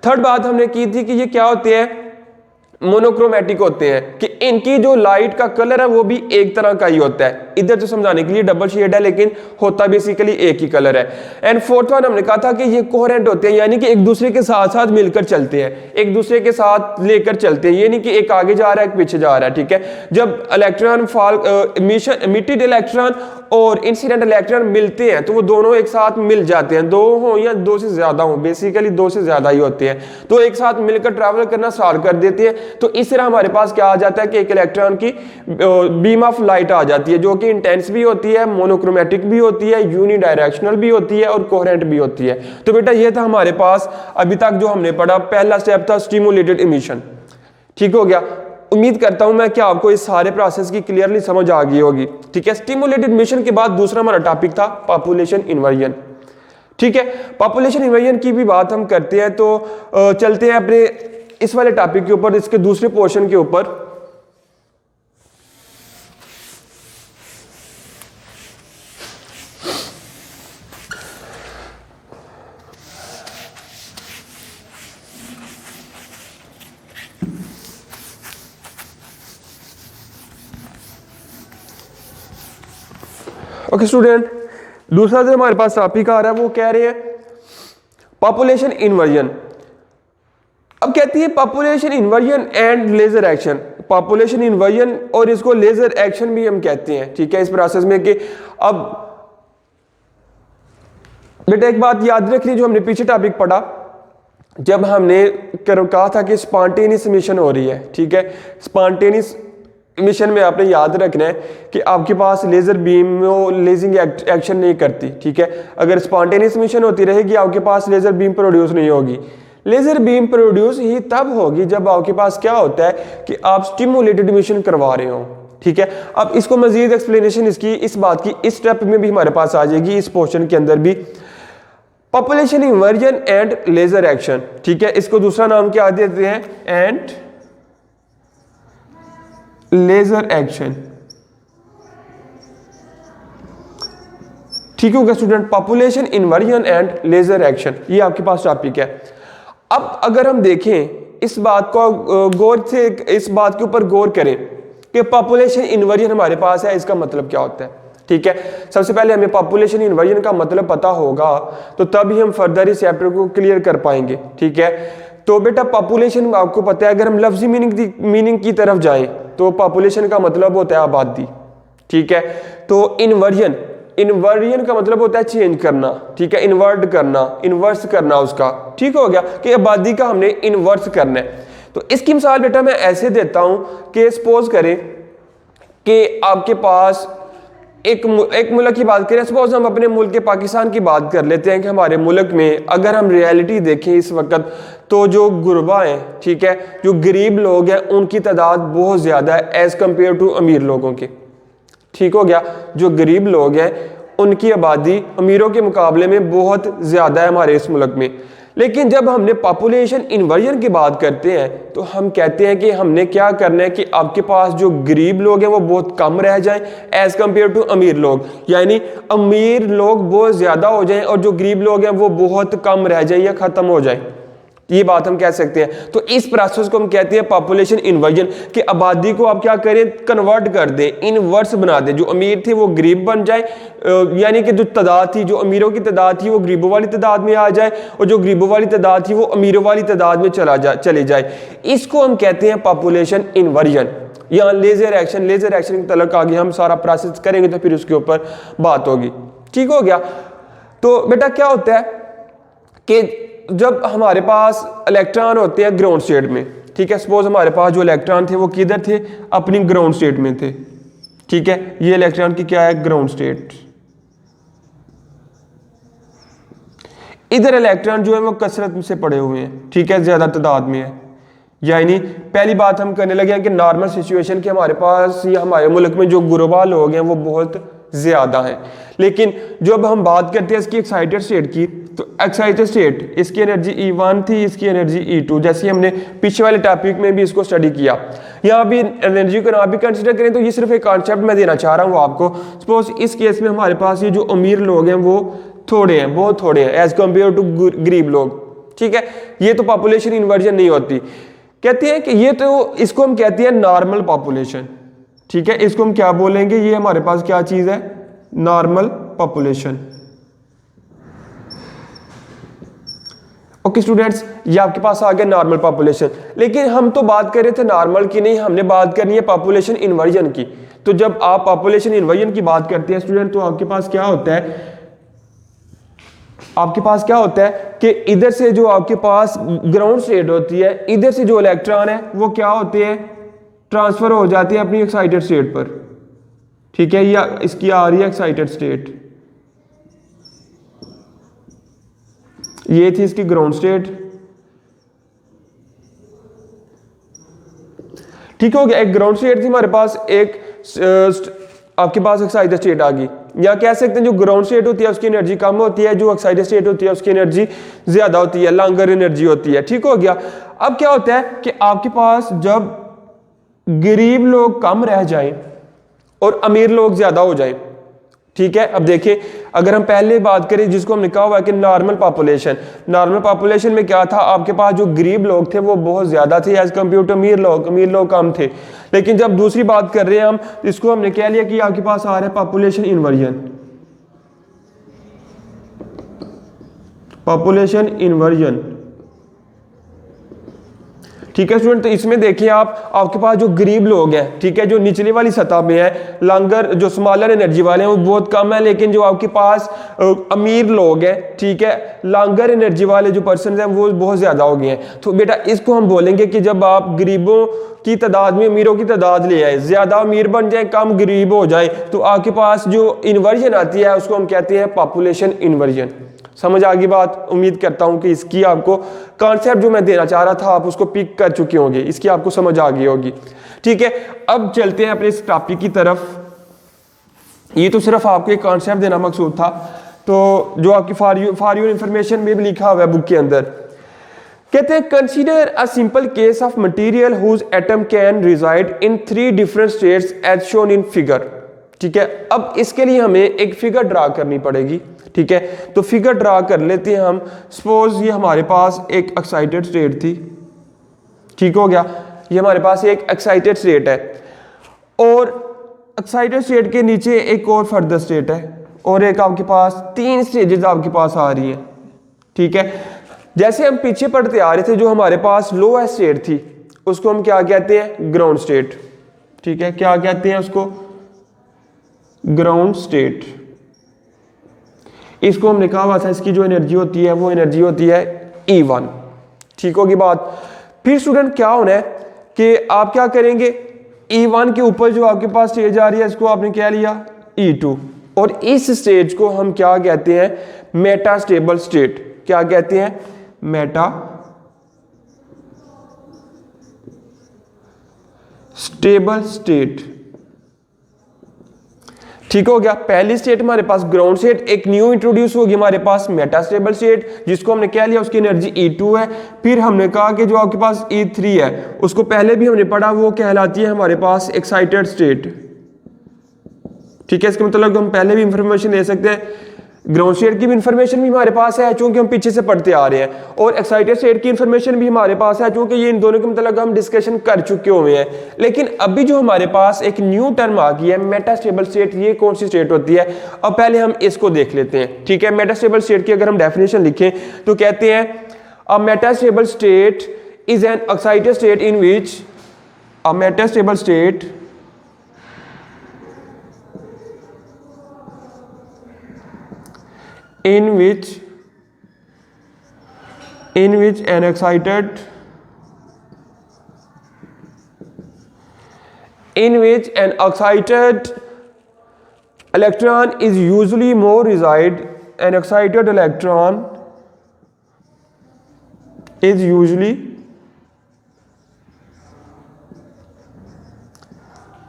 थर्ड बात हमने की थी कि ये क्या होते हैं, मोनोक्रोमेटिक होते हैं, कि इनकी जो लाइट का कलर है वो भी एक तरह का ही होता है। इधर तो समझाने के लिए डबल शेड है, लेकिन होता बेसिकली एक ही कलर है। एंड फोर्थ वन हमने कहा था कि ये कोहेरेंट होते हैं, यानी कि एक दूसरे के साथ साथ मिलकर चलते हैं, एक दूसरे के साथ लेकर चलते हैं, ये नहीं कि एक आगे जा रहा है एक पीछे जा रहा है। ठीक है, जब इलेक्ट्रॉन इमिटेड इलेक्ट्रॉन और इंसिडेंट इलेक्ट्रॉन मिलते हैं तो वो दोनों एक साथ मिल जाते हैं, दो हो या दो से ज्यादा हो, बेसिकली दो से ज्यादा ही होते हैं, तो एक साथ मिलकर ट्रैवल करना स्टार्ट कर देते हैं। तो इस तरह हमारे पास क्या आ जाता है कि एक इलेक्ट्रॉन की बीम ऑफ लाइट आ जाती है, जो कि इंटेंस भी होती है, मोनोक्रोमेटिक भी होती है, यूनिडायरेक्शनल भी होती है और कोहेरेंट भी होती है। तो बेटा ये था हमारे पास अभी तक जो हमने पढ़ा, पहला स्टेप था स्टिमुलेटेड इमिशन। ठीक हो गया, उम्मीद करता हूं मैं कि आपको इस सारे प्रोसेस की क्लियरली समझ आ गई होगी। ठीक है, स्टिमुलेटेड इमिशन के बाद दूसरा हमारा टॉपिक था पॉपुलेशन इन्वर्जन। ठीक है, पॉपुलेशन इन्वर्जन की भी बात हम करते हैं, तो चलते हैं अपने इस वाले टॉपिक के ऊपर, इसके दूसरे पोर्शन के ऊपर। ओके स्टूडेंट, दूसरा जो हमारे पास टॉपिक आ रहा है वो कह रहे हैं पॉपुलेशन इन्वर्जन। अब कहती है population inversion and laser action, population inversion और इसको लेजर एक्शन भी हम कहते हैं। ठीक है, इस प्रोसेस में कि अब बेटा एक बात याद रखिए, जो हमने पीछे टॉपिक पढ़ा, जब हमने कहा था कि स्पॉन्टेनियस इमिशन हो रही है। ठीक है, स्पॉन्टेनियस इमिशन में आपने याद रखना है कि आपके पास लेजर बीम लेजिंग एक्शन नहीं करती। ठीक है, अगर स्पॉन्टेनियस इमिशन होती रहेगी आपके पास लेजर बीम प्रोड्यूस नहीं होगी। लेजर बीम प्रोड्यूस ही तब होगी जब आपके पास क्या होता है कि आप स्टिमुलेटेड इमिशन करवा रहे हो। ठीक है, अब इसको मजीद एक्सप्लेनेशन इसकी इस बात की इस स्टेप में भी हमारे पास आ जाएगी, इस पोर्शन के अंदर भी। Population inversion and laser action, ठीक है, इसको दूसरा नाम क्या देते हैं, एंड लेजर एक्शन। ठीक होगा student, population inversion and laser action, ये आपके पास टॉपिक है। अब अगर हम देखें इस बात को गौर से, इस बात के ऊपर गौर करें कि पॉपुलेशन इन्वर्जन हमारे पास है, इसका मतलब क्या होता है। ठीक है, सबसे पहले हमें पॉपुलेशन इन्वर्जन का मतलब पता होगा तो तभी हम फर्दर इस चैप्टर को क्लियर कर पाएंगे। ठीक है, तो बेटा पॉपुलेशन आपको पता है, अगर हम लफ्जी मीनिंग की तरफ जाएं तो पॉपुलेशन का मतलब होता है आबादी। ठीक है, तो इन्वर्जन का मतलब होता है चेंज करना। ठीक है, इन्वर्ट करना, इन्वर्स करना उसका। ठीक हो गया कि आबादी का हमने इन्वर्स करना है। तो इसकी मिसाल बेटा मैं ऐसे देता हूं कि सपोज करें कि आपके पास एक मुल्क की बात करें, सपोज हम अपने मुल्क के पाकिस्तान की बात कर लेते हैं कि हमारे मुल्क में अगर हम रियलिटी देखें इस वक्त तो जो गुरबा हैं, ठीक है, जो गरीब लोग हैं उनकी तादाद बहुत ज़्यादा है एज़ कम्पेयर टू अमीर लोगों के। ठीक हो गया, जो गरीब लोग हैं उनकी आबादी अमीरों के मुकाबले में बहुत ज़्यादा है हमारे इस मुल्क में। लेकिन जब हमने पॉपुलेशन इन्वर्जन की बात करते हैं तो हम कहते हैं कि हमने क्या करना है कि आपके पास जो गरीब लोग हैं वो बहुत कम रह जाएं एज़ कम्पेयर टू अमीर लोग, यानी अमीर लोग बहुत ज़्यादा हो जाएं और जो गरीब लोग हैं वो बहुत कम रह जाएं या ख़त्म हो जाएं। ये बात हम कह सकते हैं। तो इस प्रोसेस को हम कहते हैं पॉपुलेशन इन्वर्जन, कि आबादी को आप क्या करें, कन्वर्ट कर दें, इनवर्स बना दें। जो अमीर थे वो गरीब बन जाए, यानी कि जो तादाद थी, जो अमीरों की तादाद थी वो गरीबों वाली तादाद में आ जाए और जो गरीबों वाली तादाद थी वो अमीरों वाली तादाद में चले जाए। इसको हम कहते हैं पॉपुलेशन इन्वर्जन या लेजर एक्शन। लेजर एक्शन के तलक आगे हम सारा प्रोसेस करेंगे तो फिर उसके ऊपर बात होगी। ठीक हो गया। तो बेटा क्या होता है कि जब हमारे पास इलेक्ट्रॉन होते हैं ग्राउंड स्टेट में, ठीक है, सपोज हमारे पास जो इलेक्ट्रॉन थे वो किधर थे, अपनी ग्राउंड स्टेट में थे। ठीक है, ये इलेक्ट्रॉन की क्या है, ग्राउंड स्टेट। इधर इलेक्ट्रॉन जो है वो कसरत से पड़े हुए हैं, ठीक है, ज्यादा तादाद में है। यानी पहली बात हम करने लगे हैं कि नॉर्मल सिचुएशन के हमारे पास या हमारे मुल्क में जो गुरबा लोग हैं वो बहुत ज्यादा है। लेकिन जब हम बात करते हैं इसकी एक्साइटेड स्टेट की, तो एक्साइटेड स्टेट इसकी एनर्जी E1 थी, इसकी एनर्जी E2, जैसे हमने पीछे वाले टॉपिक में भी इसको स्टडी किया। यहाँ भी एनर्जी को ना भी कंसिडर करें तो ये सिर्फ एक कॉन्सेप्ट मैं देना चाह रहा हूँ आपको। सपोज इस केस में हमारे पास ये जो अमीर लोग हैं वो थोड़े हैं, बहुत थोड़े हैं एज कम्पेयर टू गरीब लोग। ठीक है, ये तो पॉपुलेशन इन्वर्जन नहीं होती। कहते हैं कि ये तो, इसको हम कहते हैं नॉर्मल पॉपुलेशन। ठीक है, इसको हम क्या बोलेंगे, ये हमारे पास क्या चीज है, नॉर्मल पॉपुलेशन। ओके स्टूडेंट्स, ये आपके पास आ गया नॉर्मल पॉपुलेशन। लेकिन हम तो बात कर रहे थे नॉर्मल की नहीं, हमने बात करनी है पॉपुलेशन इन्वर्जन की। तो जब आप पॉपुलेशन इन्वर्जन की बात करते हैं स्टूडेंट, तो आपके पास क्या होता है, आपके पास क्या होता है कि इधर से जो आपके पास ग्राउंड स्टेट होती है, इधर से जो इलेक्ट्रॉन है वो क्या होते हैं, ट्रांसफर हो जाती है अपनी एक्साइटेड स्टेट पर। ठीक है, या इसकी आ रही है एक्साइटेड स्टेट, ये थी इसकी ग्राउंड स्टेट। ठीक हो गया, एक ग्राउंड स्टेट थी हमारे पास, एक आपके पास एक्साइटेड स्टेट आ गई। या कह सकते हैं जो ग्राउंड स्टेट होती है उसकी एनर्जी कम होती है, जो एक्साइटेड स्टेट होती है उसकी एनर्जी ज्यादा होती है, लॉन्गर एनर्जी होती है। ठीक हो गया। अब क्या होता है कि आपके पास जब गरीब लोग कम रह जाएं और अमीर लोग ज्यादा हो जाएं, ठीक है। अब देखिए, अगर हम पहले बात करें जिसको हमने कहा हुआ है कि नॉर्मल पॉपुलेशन, नॉर्मल पॉपुलेशन में क्या था, आपके पास जो गरीब लोग थे वो बहुत ज्यादा थे एज कम्पेयर टू अमीर लोग कम थे। लेकिन जब दूसरी बात कर रहे हैं हम, इसको हमने कह लिया कि आपके पास आ रहा है पॉपुलेशन इन्वर्जन, पॉपुलेशन इन्वर्जन। ठीक है स्टूडेंट, तो इसमें देखिए आप, आपके पास जो गरीब लोग हैं, ठीक है, जो निचली वाली सतह में है, लॉन्गर जो स्मॉलर एनर्जी वाले हैं वो बहुत कम है। लेकिन जो आपके पास अमीर लोग हैं, ठीक है, लॉन्गर एनर्जी वाले जो पर्सन हैं वो बहुत ज्यादा हो गए हैं। तो बेटा इसको हम बोलेंगे कि जब आप गरीबों की तादाद में अमीरों की तादाद ले आए, ज्यादा अमीर बन जाए, कम गरीब हो जाए, तो आपके पास जो इन्वर्जन आती है उसको हम कहते हैं पॉपुलेशन इन्वर्जन। समझ आ गई बात? उम्मीद करता हूं कि इसकी आपको कॉन्सेप्ट जो मैं देना चाह रहा था आप उसको पिक कर चुके होंगे, इसकी आपको समझ आ गई होगी। ठीक है, अब चलते हैं अपने इस टॉपिक की तरफ। ये तो सिर्फ आपको एक कॉन्सेप्ट देना मकसूद था। तो जो आपकी फॉर योर इंफॉर्मेशन में भी लिखा हुआ है बुक के अंदर। कहते हैं consider a simple case of material whose atom can reside in 3 different states as shown in figure. ठीक है, अब इसके लिए हमें एक फिगर ड्रा करनी पड़ेगी। ठीक है, तो फिगर ड्रा कर लेते हैं हम। सपोज ये हमारे पास एक एक्साइटेड स्टेट थी, ठीक हो गया, ये हमारे पास एक एक्साइटेड स्टेट है और एक्साइटेड स्टेट के नीचे एक और फर्दर स्टेट है और एक आपके पास 3 स्टेजेस आपके पास आ रही हैं। ठीक है, जैसे हम पीछे पढ़ते आ रहे थे, जो हमारे पास लोएस्ट स्टेट थी उसको हम क्या कहते हैं, ग्राउंड स्टेट। ठीक है, क्या कहते हैं उसको, ग्राउंड स्टेट। इसको हमने कहा हुआ था, इसकी जो एनर्जी होती है वो एनर्जी होती है E1। ठीक होगी बात। फिर स्टूडेंट क्या होना है कि आप क्या करेंगे, E1 के ऊपर जो आपके पास स्टेज आ रही है इसको आपने क्या लिया, E2, और इस स्टेज को हम क्या कहते हैं, मेटा स्टेबल स्टेट। क्या कहते हैं, मेटा स्टेबल स्टेट। ठीक हो गया, पहली स्टेट हमारे पास ग्राउंड स्टेट, एक न्यू इंट्रोड्यूस होगी हमारे पास मेटा स्टेबल स्टेट, जिसको हमने क्या लिया, उसकी एनर्जी E2 है। फिर हमने कहा कि जो आपके पास E3 है उसको पहले भी हमने पढ़ा, वो कहलाती है हमारे पास एक्साइटेड स्टेट। ठीक है, इसका मतलब हम पहले भी इंफॉर्मेशन दे सकते हैं, ग्राउंड स्टेट की भी इंफॉर्मेशन भी हमारे पास है चूंकि हम पीछे से पढ़ते आ रहे हैं, और एक्साइटेड स्टेट की इंफॉर्मेशन भी हमारे पास है चूंकि ये इन दोनों के मतलब हम डिस्कशन कर चुके हुए हैं। लेकिन अभी जो हमारे पास एक न्यू टर्म आ गई है मेटा स्टेबल स्टेट, ये कौन सी स्टेट होती है, अब पहले हम इसको देख लेते हैं। ठीक है, मेटा स्टेबल स्टेट की अगर हम डेफिनेशन लिखें तो कहते हैं अ Meta stable state is an excited state in which a Meta stable state in which an excited electron is usually more reside, an excited electron is usually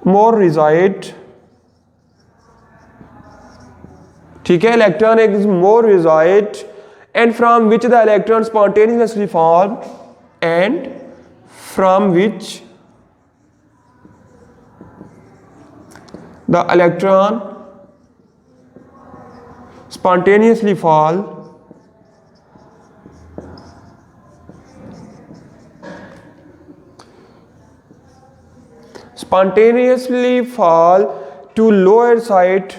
more reside, ठीक है, electron is more reside and from which the electron spontaneously fall and from which the electron spontaneously fall to lower side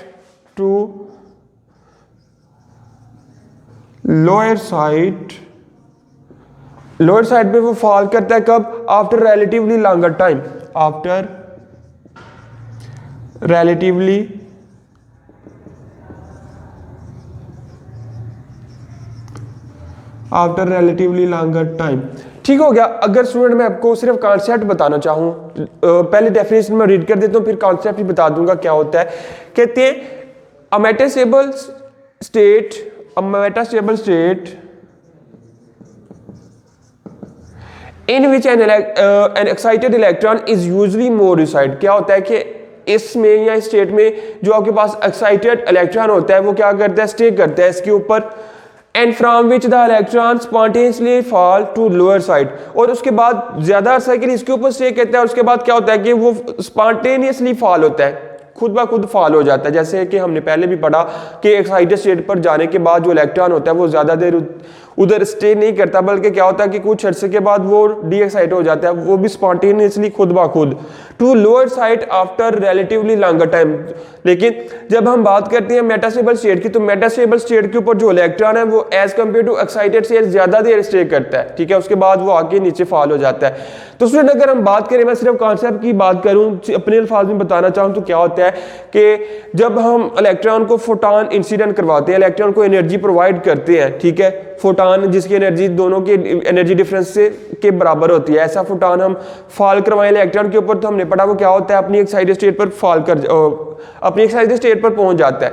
पे वो fall करता है कब, after relatively longer time, after relatively longer time. ठीक हो गया। अगर स्टूडेंट मैं आपको सिर्फ कॉन्सेप्ट बताना चाहूँ, पहले डेफिनेशन में रीड कर देता हूँ फिर कॉन्सेप्ट ही बता दूंगा क्या होता है। कहते हैं अ Meta stable state in which an excited electron is usually more reside। क्या होता है कि इसमें या इस स्टेट में जो आपके पास एक्साइटेड इलेक्ट्रॉन होता है वो क्या करता है, स्टे करता है इसके ऊपर, and from which the electron spontaneously fall to lower side, और उसके बाद ज्यादा अरसा के लिए इसके ऊपर स्टे करता है और उसके बाद क्या होता है कि वो स्पॉन्टेनियसली फॉल होता है, खुद ब खुद फॉल हो जाता है। जैसे कि हमने पहले भी पढ़ा कि एक्साइटेड स्टेट पर जाने के बाद जो इलेक्ट्रॉन होता है वो ज्यादा देर उधर स्टे नहीं करता, बल्कि क्या होता है कि कुछ अर्से के बाद वो डी एक्साइट हो जाता है, वो भी स्पॉन्टेनियसली खुद ब खुद to lower side after relatively longer time. लेकिन जब हम बात करते हैं मेटास्टेबल स्टेट की, तो मेटास्टेबल स्टेट के ऊपर जो इलेक्ट्रॉन है वो as compare to excited state ज्यादा देर स्टे करता है। ठीक है, उसके बाद वो आगे नीचे फॉल हो जाता है। तो स्टूडेंट अगर हम बात करें, मैं सिर्फ कॉन्सेप्ट की बात करूं, अपने अल्फाज में बताना चाहूं, तो क्या होता है कि जब हम इलेक्ट्रॉन को फोटॉन इंसिडेंट करवाते हैं, इलेक्ट्रॉन को एनर्जी प्रोवाइड करते हैं, ठीक है, फोटॉन जिसकी एनर्जी दोनों के एनर्जी डिफरेंस से के बराबर होती है, ऐसा फोटॉन हम फॉल करवाएं इलेक्ट्रॉन के ऊपर, तो हमने पढ़ा वो क्या होता है, अपनी एक्साइटेड स्टेट पर फॉल कर अपनी एक्साइटेड स्टेट पर पहुंच जाता है।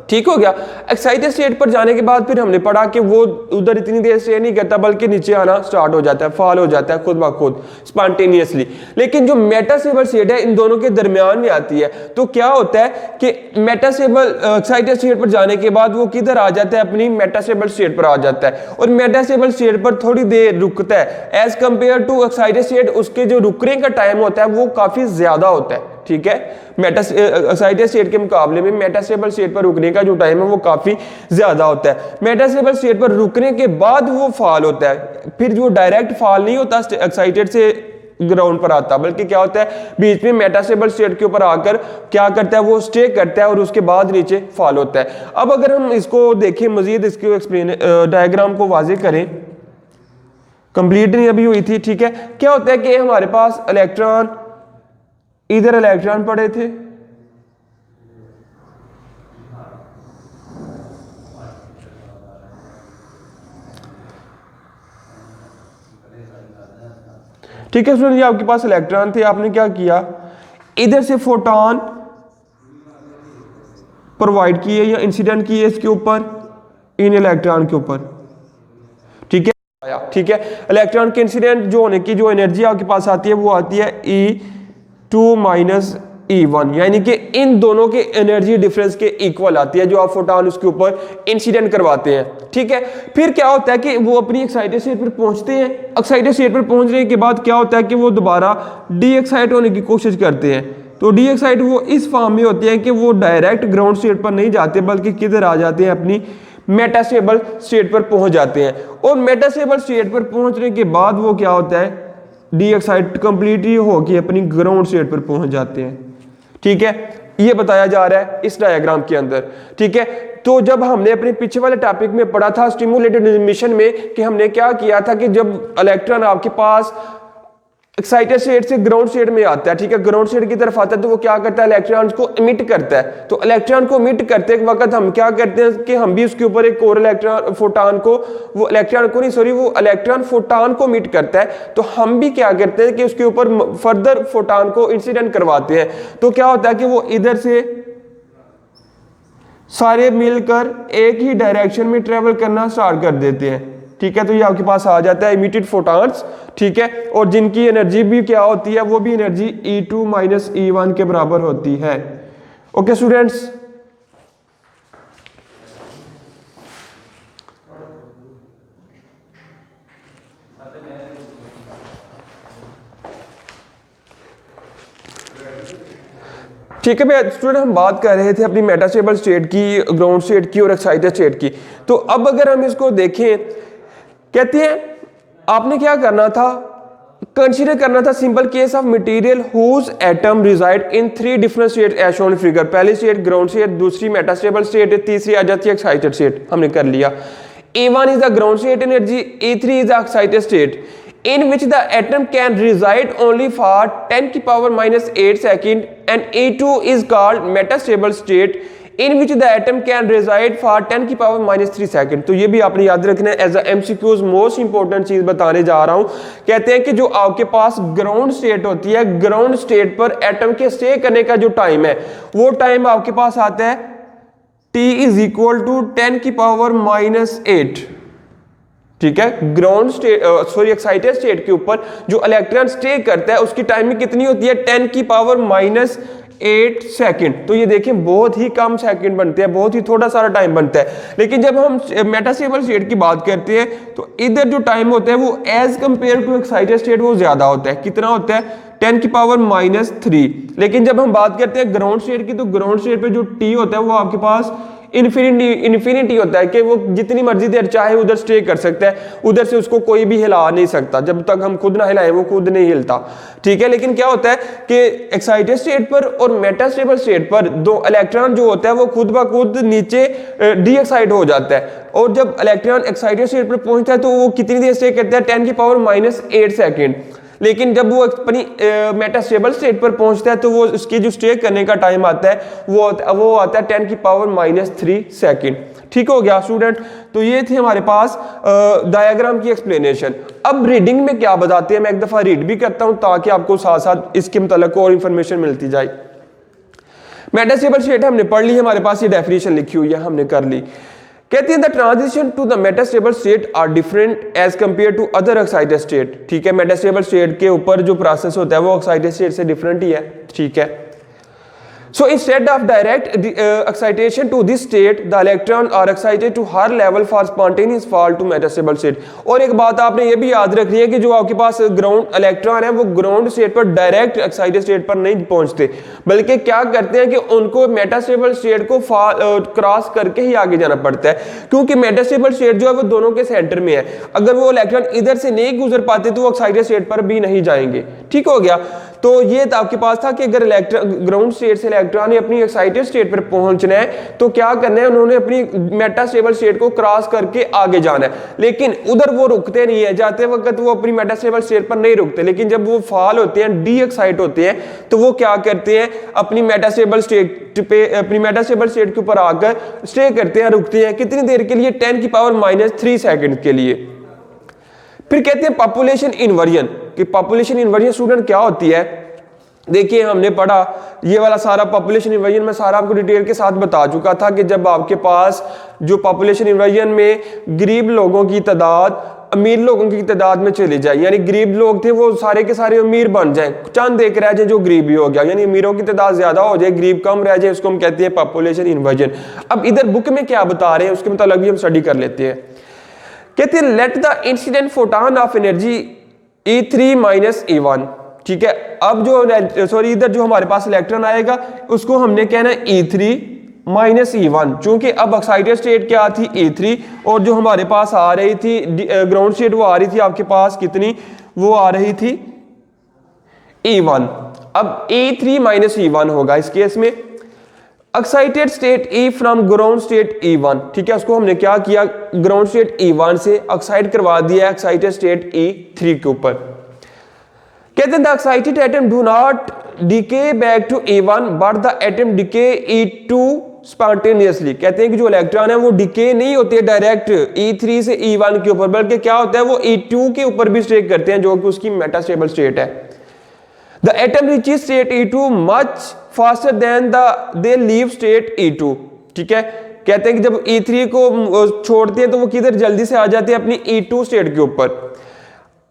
ठीक हो गया। एक्साइटेड स्टेट पर जाने के बाद फिर हमने पढ़ा कि वो उधर इतनी देर स्टे नहीं करता बल्कि नीचे आना स्टार्ट हो जाता है, फॉल हो जाता है खुद ब खुद स्पॉन्टेनियसली। लेकिन जो मेटास्टेबल स्टेट है इन दोनों के दरमियान में आती है। तो क्या होता है कि मेटास्टेबल एक्साइटेड स्टेट पर जाने के बाद वो किधर आ जाता है, अपनी मेटास्टेबल स्टेट पर आ जाता है और मेटास्टेबल स्टेट पर थोड़ी देर रुकता है as compare to excited state. उसके जो रुकने का टाइम होता है वो काफी ज्यादा होता है, ठीक है। एक्साइटेड स्टेट के मुकाबले में मेटास्टेबल स्टेट पर रुकने का जो टाइम है वो काफी ज्यादा होता है। मेटास्टेबल स्टेट पर रुकने के बाद वो फॉल होता है, फिर जो डायरेक्ट फॉल नहीं होता एक्साइटेड से ग्राउंड पर आता, बल्कि क्या होता है बीच में मेटास्टेबल स्टेट के ऊपर आकर क्या करता है वो स्टे करता है और उसके बाद नीचे फॉल होता है। अब अगर हम इसको देखें मजीद, इसको एक्सप्लेन डायग्राम को वाजे करें, कंप्लीट नहीं अभी हुई थी, ठीक है। क्या होता है कि हमारे पास इलेक्ट्रॉन, इधर इलेक्ट्रॉन पड़े थे, ठीक है स्टूडेंट, ये आपके पास इलेक्ट्रॉन थे, आपने क्या किया इधर से फोटोन प्रोवाइड किए या इंसिडेंट किए इसके ऊपर, इन इलेक्ट्रॉन के ऊपर, ठीक है। ठीक है, इलेक्ट्रॉन के इंसिडेंट जो होने की जो एनर्जी आपके पास आती है वो आती है E2 माइनस E1, यानी कि इन दोनों के एनर्जी डिफरेंस के इक्वल आती है जो आप फोटोन उसके ऊपर इंसिडेंट करवाते हैं, ठीक है। फिर क्या होता है कि वो अपनी एक्साइटेड स्टेट पर पहुंचते हैं। एक्साइटेड स्टेट पर पहुंचने के बाद क्या होता है कि वो दोबारा डी एक्साइट होने की कोशिश करते हैं। तो डी एक्साइट वो इस फॉर्म में होते हैं कि वो डायरेक्ट ग्राउंड स्टेट पर नहीं जाते बल्कि किधर आ जाते हैं, अपनी मेटास्टेबल स्टेट पर पहुंच जाते हैं। और मेटास्टेबल स्टेट पर पहुंचने के बाद वो क्या होता है, डी एक्साइट कंप्लीटली होकर अपनी ग्राउंड स्टेट पर पहुंच जाते हैं, ठीक है। ये बताया जा रहा है इस डायग्राम के अंदर, ठीक है। तो जब हमने अपने पीछे वाले टॉपिक में पढ़ा था स्टिमुलेटेड इमिशन में कि हमने क्या किया था कि जब इलेक्ट्रॉन आपके पास एक्साइटेड स्टेट से ग्राउंड स्टेट में आता है, ठीक है, ग्राउंड स्टेट की तरफ आता है तो वो क्या करता है, इलेक्ट्रॉन को इमिट करता है। तो इलेक्ट्रॉन को इमिट करते वक्त हम क्या करते हैं कि हम भी उसके ऊपर एक और इलेक्ट्रॉन फोटॉन को, वो इलेक्ट्रॉन को नहीं सॉरी वो इलेक्ट्रॉन फोटॉन को इमिट करता है, तो हम भी क्या करते हैं कि उसके ऊपर फर्दर फोटॉन को इंसिडेंट करवाते हैं। तो क्या होता है कि वो इधर से सारे मिलकर एक ही डायरेक्शन में ट्रेवल करना स्टार्ट कर देते हैं, ठीक है। तो ये आपके पास आ जाता है इमिटेड फोटॉन्स, ठीक है, और जिनकी एनर्जी भी क्या होती है, वो भी एनर्जी E2 माइनस E1 के बराबर होती है। ओके स्टूडेंट्स, ठीक है भैया स्टूडेंट, हम बात कर रहे थे अपनी मेटास्टेबल स्टेट की, ग्राउंड स्टेट की और एक्साइटेड स्टेट की। तो अब अगर हम इसको देखें, कहते हैं आपने क्या करना था, कंसीडर करना था simple case of material whose atom reside in 3 different state as shown figure. पहली स्टेट ग्राउंड स्टेट, दूसरी मेटास्टेबल स्टेट, तीसरी आ जाती है एक्साइटेड स्टेट। हमने कर लिया। E1 is the ground state energy, E3 is the excited state in which the atom can reside only for 10 की power minus 8 second, and E2 is called metastable state in which the atom can reside for 10 की power minus 3 second। तो ये भी आपने याद रखना है as a MCQs, most important चीज बताने जा रहा हूं। कहते हैं कि जो आपके पास ग्राउंड स्टेट होती है, ग्राउंड स्टेट पर एटम के स्टे करने का जो टाइम है वो टाइम आपके पास आता है T इज इक्वल टू 10 की पावर माइनस 8, ठीक है। Ground state sorry excited state के ऊपर जो इलेक्ट्रॉन स्टे करता है उसकी टाइमिंग कितनी होती है, 10 की पावर माइनस 8 सेकंड। तो ये देखें बहुत ही कम सेकंड बनते हैं, बहुत ही थोड़ा सारा टाइम बनता है। लेकिन जब हम मेटास्टेबल स्टेट की बात करते हैं तो इधर जो टाइम होता है वो as compare to excited state वो ज्यादा होता है। कितना होता है, 10 की पावर माइनस 3। लेकिन जब हम बात करते हैं ग्राउंड स्टेट की, तो ग्राउंड स्टेट पे जो टी होता है वो आपके पास इन्फिनिटी होता है कि वो जितनी मर्जी देर चाहे उधर स्टे कर सकता है, उधर से उसको कोई भी हिला नहीं सकता। जब तक हम खुद ना हिलाएं वो खुद नहीं हिलता, ठीक है। लेकिन क्या होता है कि एक्साइटेड स्टेट पर और मेटास्टेबल स्टेट पर दो इलेक्ट्रॉन जो होता है वो खुद ब खुद नीचे डी एक्साइट हो जाता है। और जब इलेक्ट्रॉन एक्साइटेड स्टेट पर पहुंचता है तो वो कितनी देर स्टे करता है, 10 की पावर माइनस 8 सेकेंड। लेकिन जब वो अपनी मेटास्टेबल स्टेट पर पहुंचता है तो वो उसकी जो स्टे करने का टाइम आता है वो आता है 10 की पावर माइनस 3 सेकेंड। ठीक हो गया स्टूडेंट। तो ये थे हमारे पास डायग्राम की एक्सप्लेनेशन। अब रीडिंग में क्या बताते हैं मैं एक दफा रीड भी करता हूं ताकि आपको साथ साथ इसके मुताल्लिक और इंफॉर्मेशन मिलती जाए। मेटास्टेबल स्टेट हमने पढ़ ली है, हमारे पास ये डेफिनेशन लिखी हुई है, हमने कर ली। कहते हैं the transition to the metastable state are different as compare to other excited state. ठीक है, मेटास्टेबल स्टेट के ऊपर जो प्रोसेस होता है वो एक्साइटेड स्टेट से डिफरेंट ही है। ठीक है, so instead of direct excitation to this state, the electron are excited to higher level for spontaneous fall to metastable state। और एक बात आपने ये भी याद रखनी है कि जो आपके पास ग्राउंड इलेक्ट्रॉन है वो ग्राउंड स्टेट पर डायरेक्ट एक्साइटेड स्टेट पर नहीं पहुंचते, बल्कि क्या करते हैं कि उनको मेटास्टेबल स्टेट को क्रॉस करके ही आगे जाना पड़ता है, क्योंकि मेटास्टेबल स्टेट जो है वो दोनों के सेंटर में है। अगर वो इलेक्ट्रॉन इधर से नहीं गुजर पाते तो वो एक्साइटेड स्टेट पर भी नहीं जाएंगे। ठीक हो गया, तो ये आपके पास था कि अगर इलेक्ट्रॉन ग्राउंड स्टेट से इलेक्ट्रॉन ने अपनी एक्साइटेड स्टेट पर पहुंचना है तो क्या करना है, उन्होंने अपनी मेटास्टेबल स्टेट को क्रॉस करके आगे जाना है। लेकिन उधर वो रुकते नहीं है, जाते वक्त वो अपनी मेटास्टेबल स्टेट पर नहीं रुकते, लेकिन जब वो फॉल होते हैं, डी एक्साइट होते हैं, तो वो क्या करते हैं, अपनी मेटास्टेबल स्टेट पे, अपनी मेटास्टेबल स्टेट के ऊपर आकर स्टे करते हैं, रुकते हैं। कितनी देर के लिए? 10⁻³ सेकंड के लिए। फिर कहते हैं पॉपुलेशन इन्वर्जन, कि पॉपुलेशन इन्वर्जन स्टूडेंट क्या होती है। देखिए हमने पढ़ा ये वाला सारा पॉपुलेशन इन्वर्जन में सारा आपको डिटेल के साथ बता चुका था कि जब आपके पास जो पॉपुलेशन इन्वर्जन में गरीब लोगों की तादाद अमीर लोगों की तादाद में चली जाए, यानी गरीब लोग थे वो सारे के सारे अमीर बन जाएं, चंद एक रह जाए जो गरीबी हो गया, यानी अमीरों की तादाद ज्यादा हो जाए, गरीब कम रह जाए, उसको हम कहते हैं पॉपुलेशन इन्वर्जन। अब इधर बुक में क्या बता रहे हैं उसके मतलब भी हम स्टडी कर लेते हैं। कहते हैं let the incident photon of energy E3 - E1। ठीक है, अब जो सॉरी इधर जो हमारे पास इलेक्ट्रॉन आएगा उसको हमने कहना है E3 - E1, चूंकि अब एक्साइटेड स्टेट क्या थी E3, और जो हमारे पास आ रही थी ग्राउंड स्टेट वो आ रही थी आपके पास कितनी, वो आ रही थी E1। अब E3 - E1 होगा इस केस में। Excited state E from ground state E1। ठीक है, उसको हमने क्या किया, ग्राउंड स्टेट E1 से एक्साइट करवा दिया एक्साइटेड स्टेट E3 के ऊपर। कहते हैं the excited atom do not decay back to E1 but the atom decay E2 spontaneously. कहते हैं कि जो इलेक्ट्रॉन है वो डिके नहीं होते डायरेक्ट E3 से E1 के ऊपर, बल्कि क्या होता है वो E2 के ऊपर भी स्टे करते हैं जो कि उसकी मेटास्टेबल स्टेट है। The atom reaches state E2 much faster than they leave state E2। ठीक है, कहते हैं कि जब E3 को छोड़ते हैं तो वो किधर जल्दी से आ जाते हैं अपनी E2 स्टेट के ऊपर।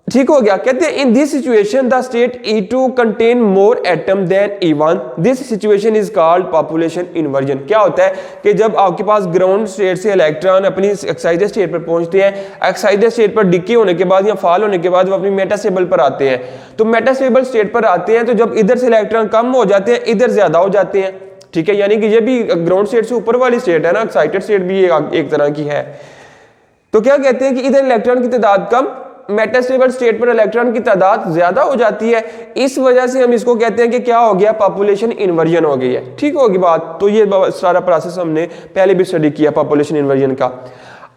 ठीक हो गया, कहते हैं in this situation the state E2 contain more atom than E1, this situation is called population inversion. क्या होता है कि जब आपके पास ग्राउंड स्टेट से इलेक्ट्रॉन अपनी एक्साइटेड स्टेट पर पहुंचते हैं, एक्साइटेड स्टेट पर डिके होने के बाद या फॉल होने के बाद वो अपनी मेटास्टेबल पर आते हैं, तो मेटास्टेबल स्टेट पर आते हैं तो जब इधर से इलेक्ट्रॉन कम हो जाते हैं इधर ज्यादा हो जाते हैं। ठीक है, यानी कि ये भी ग्राउंड स्टेट से ऊपर वाली स्टेट है ना, एक्साइटेड स्टेट भी एक तरह की है। तो क्या कहते हैं कि इधर इलेक्ट्रॉन की तादाद कम, मेटास्टेबल स्टेट पर इलेक्ट्रॉन की तादाद ज्यादा हो जाती है, इस वजह से हम इसको कहते हैं कि क्या हो गया, पॉपुलेशन इन्वर्जन हो गई है। ठीक होगी बात, तो ये सारा प्रोसेस हमने पहले भी स्टडी किया पॉपुलेशन इन्वर्जन का।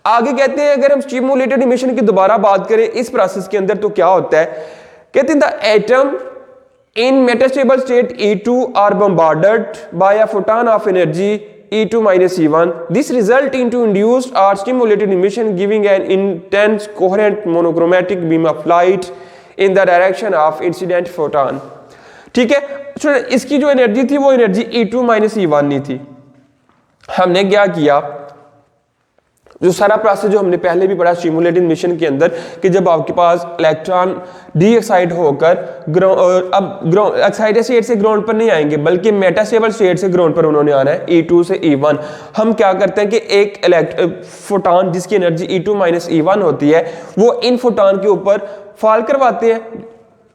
आगे कहते हैं अगर हम स्टिमुलेटेड इमिशन की दोबारा बात करें इस प्रोसेस के अंदर तो क्या होता है, कहते हैं the atom in metastable state E2 are bombarded by a photon of energy E2 - E1. This result into induced or stimulated emission giving an intense coherent monochromatic beam of light in the direction of incident photon. ठीक है, तो इसकी जो energy थी वो energy E2 - E1 नहीं थी। हमने क्या किया, जो सारा प्रोसेस जो हमने पहले भी पढ़ा स्टिमुलेटेड इमिशन के अंदर, कि जब आपके पास इलेक्ट्रॉन डी एक्साइट होकर अब एक्साइटेड स्टेट से ग्राउंड पर नहीं आएंगे बल्कि मेटास्टेबल स्टेट से ग्राउंड पर उन्होंने आना है E2 से E1। हम क्या करते हैं कि एक फोटॉन जिसकी एनर्जी E2 - E1 होती है वो इन फोटॉन के ऊपर फॉल करवाते हैं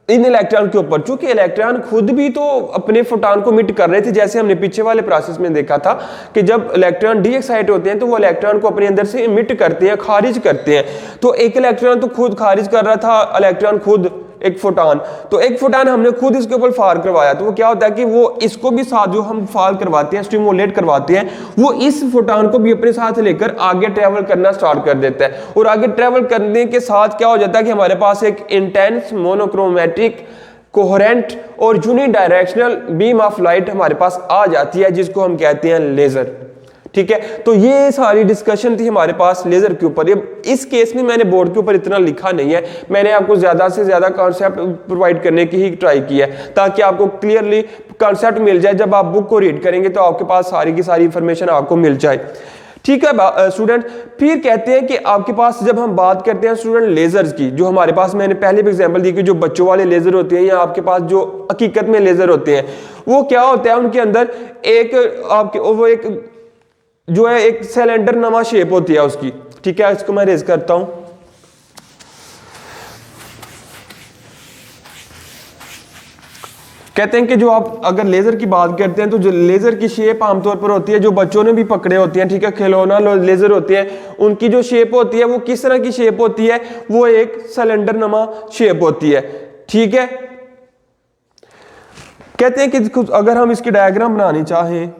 इन इलेक्ट्रॉन के ऊपर। चूंकि इलेक्ट्रॉन खुद भी तो अपने फोटॉन को मिट कर रहे थे, जैसे हमने पीछे वाले प्रोसेस में देखा था कि जब इलेक्ट्रॉन डी एक्साइट होते हैं तो वो इलेक्ट्रॉन को अपने अंदर से मिट करते हैं, खारिज करते हैं। तो एक इलेक्ट्रॉन तो खुद खारिज कर रहा था, इलेक्ट्रॉन खुद एक फोटॉन, तो एक फोटॉन हमने खुद इसके ऊपर फार करवाया, तो वो क्या होता है कि वो इसको भी साथ जो हम फार करवाते हैं, स्टिमुलेट करवाते हैं, वो इस फोटॉन को भी अपने साथ लेकर आगे ट्रेवल करना स्टार्ट कर देता है। और आगे ट्रेवल करने के साथ क्या हो जाता है कि हमारे पास एक इंटेंस मोनोक्रोमेटिक कोहेरेंट और यूनिडायरेक्शनल बीम ऑफ लाइट हमारे पास आ जाती है, जिसको हम कहते हैं लेजर। ठीक है। तो ये सारी डिस्कशन थी हमारे पास लेजर के ऊपर। इस केस में मैंने बोर्ड के ऊपर इतना लिखा नहीं है, मैंने आपको ज्यादा से ज्यादा कॉन्सेप्ट प्रोवाइड करने की ही ट्राई की है ताकि आपको क्लियरली कॉन्सेप्ट मिल जाए। जब आप बुक को रीड करेंगे तो आपके पास सारी की सारी इंफॉर्मेशन आपको मिल जाए, ठीक है स्टूडेंट। फिर कहते हैं कि आपके पास जब हम बात करते हैं स्टूडेंट लेजर्स की, जो हमारे पास मैंने पहले भी एग्जांपल दी कि जो बच्चों वाले लेजर होते हैं या आपके पास जो हकीकत में लेजर होते हैं, वो क्या होता है, उनके अंदर एक आपके वो एक जो है एक सिलेंडर नमा शेप होती है उसकी, ठीक है। इसको मैं रेज करता हूं। कहते हैं कि जो आप अगर लेजर की बात करते हैं तो जो लेजर की शेप आमतौर पर होती है, जो बच्चों ने भी पकड़े होते हैं, ठीक है, खिलौना लेजर होते हैं, उनकी जो शेप होती है वो किस तरह की शेप होती है, वो एक सिलेंडर नमा शेप होती है, ठीक है। कहते हैं कि अगर हम इसकी डायग्राम बनानी चाहें,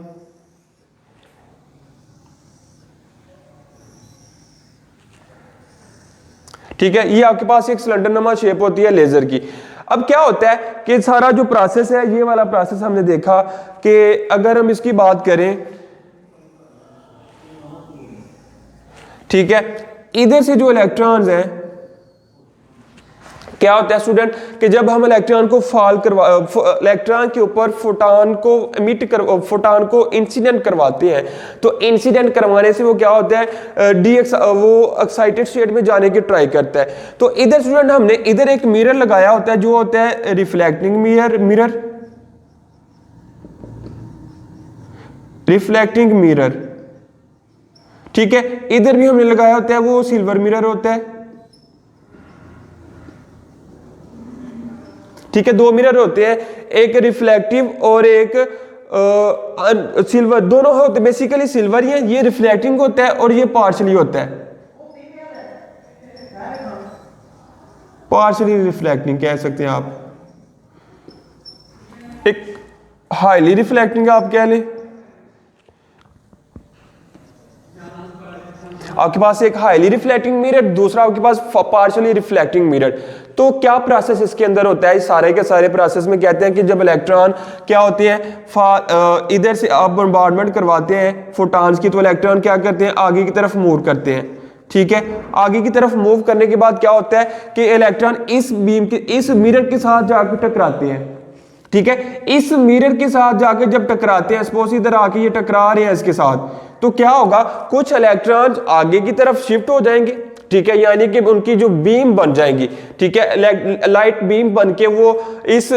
ठीक है, ये आपके पास एक सिलेंडर नमा शेप होती है लेजर की। अब क्या होता है कि सारा जो प्रोसेस है, ये वाला प्रोसेस हमने देखा कि अगर हम इसकी बात करें, ठीक है, इधर से जो इलेक्ट्रॉन्स हैं, क्या होता है स्टूडेंट कि जब हम इलेक्ट्रॉन को इलेक्ट्रॉन के ऊपर फोटॉन को इंसिडेंट करवाते हैं, तो इंसिडेंट करवाने से वो क्या होता है, वो एक्साइटेड स्टेट में जाने की ट्राई करता है। तो इधर स्टूडेंट हमने इधर एक मिरर लगाया होता है जो होता है रिफ्लेक्टिंग मिरर, ठीक है। इधर भी हमने लगाया होता है वो सिल्वर मिरर होता है, ठीक है। दो मिरर होते हैं, एक रिफ्लेक्टिव और एक सिल्वर, दोनों होते बेसिकली सिल्वर ही है। ये रिफ्लेक्टिंग होता है और ये पार्शली होता है, पार्शली रिफ्लेक्टिंग कह सकते हैं आप। एक हाईली रिफ्लेक्टिंग आप कह लें, आपके पास एक हाईली रिफ्लेक्टिंग मिरर, दूसरा आपके पास पार्शियली रिफ्लेक्टिंग मिरर। तो क्या प्रोसेस इसके अंदर होता है, सारे के सारे प्रोसेस में कहते हैं कि जब इलेक्ट्रॉन क्या होते हैं, इधर से आप बम्बार्डमेंट करवाते हैं फोटॉन्स की, तो इलेक्ट्रॉन क्या करते हैं, आगे की तरफ मूव करते हैं, ठीक है। आगे की तरफ मूव करने के बाद क्या होता है कि इलेक्ट्रॉन इस मिरर के साथ जाकर टकराते हैं, ठीक है। इस मिरर के साथ जाकर जब टकराते हैं, सपोज इधर आके ये टकरा रहे हैं इसके साथ, तो क्या होगा, कुछ इलेक्ट्रॉन्स आगे की तरफ शिफ्ट हो जाएंगे, ठीक है, यानी कि उनकी जो बीम बन जाएंगी, ठीक है, लाइट बीम बन के वो इस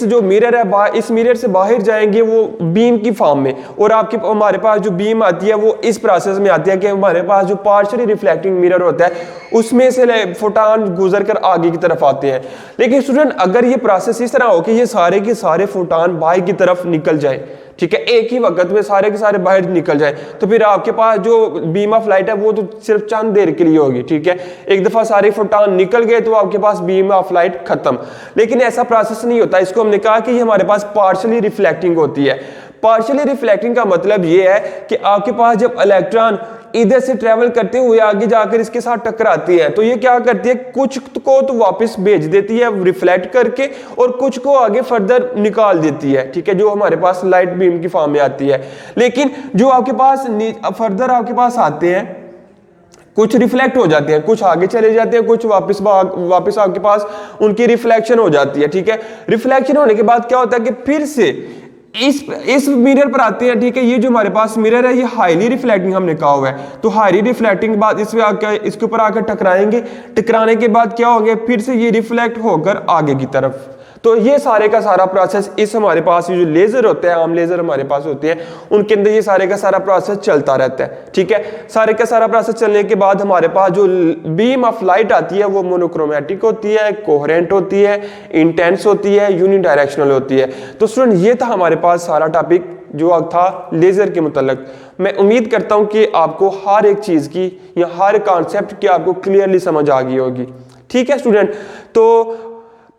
जो मिरर है, इस मिरर से बाहर जाएंगे वो बीम की फॉर्म में। और हमारे पास जो बीम आती है वो इस प्रोसेस में आती है कि हमारे पास जो पार्शियली रिफ्लेक्टिंग मिरर होता है उसमें से फोटॉन गुजर कर आगे की तरफ आते हैं। लेकिन स्टूडेंट अगर ये प्रोसेस इस तरह हो कि ये सारे के सारे फोटॉन बाहर की तरफ निकल जाए, ठीक है, एक ही वक्त में सारे के सारे बाहर निकल जाए, तो फिर आपके पास जो बीम ऑफ लाइट है वो तो सिर्फ चंद देर के लिए होगी, ठीक है। एक दफा सारे फोटॉन निकल गए तो आपके पास बीम ऑफ लाइट खत्म। लेकिन ऐसा प्रोसेस नहीं होता, इसको हमने कहा कि ये हमारे पास पार्शियली रिफ्लेक्टिंग होती है। पार्शियली रिफ्लेक्टिंग का मतलब ये है कि आपके पास जब इलेक्ट्रॉन इधर से ट्रेवल करते हुए आगे जाकर इसके साथ टकराती है, तो ये क्या करती है, कुछ को तो वापस भेज देती है रिफ्लेक्ट करके और कुछ को आगे फर्दर निकाल देती है, ठीक है, जो हमारे पास लाइट बीम की फॉर्म में आती है। लेकिन जो आपके पास फर्दर आपके पास आते हैं, कुछ रिफ्लेक्ट हो जाते हैं, कुछ आगे चले जाते हैं, कुछ वापस आपके पास उनकी रिफ्लेक्शन हो जाती है, ठीक है। रिफ्लेक्शन होने के बाद क्या होता है कि फिर से इस मिरर पर आते हैं, ठीक है। ये जो हमारे पास मिरर है ये हाईली रिफ्लेक्टिंग हमने कहा हुआ है, तो हाईली रिफ्लेक्टिंग के बाद इसके ऊपर आकर टकराएंगे, टकराने के बाद क्या होंगे, फिर से ये रिफ्लेक्ट होकर आगे की तरफ। तो ये सारे का सारा प्रोसेस इस हमारे पास ये जो लेजर होते हैं, आम लेजर हमारे पास होते हैं, उनके अंदर ये सारे का सारा प्रोसेस चलता रहता है, ठीक है। सारे का सारा प्रोसेस चलने के बाद हमारे पास जो बीम ऑफ लाइट आती है वो मोनोक्रोमेटिक होती है, कोहेरेंट होती है, इंटेंस होती है, यूनिडायरेक्शनल होती है। तो स्टूडेंट ये था हमारे पास सारा टॉपिक जो था लेजर के मुतल्लिक। मैं उम्मीद करता हूं कि आपको हर एक चीज की या हर कॉन्सेप्ट की आपको क्लियरली समझ आ गई होगी, ठीक है स्टूडेंट। तो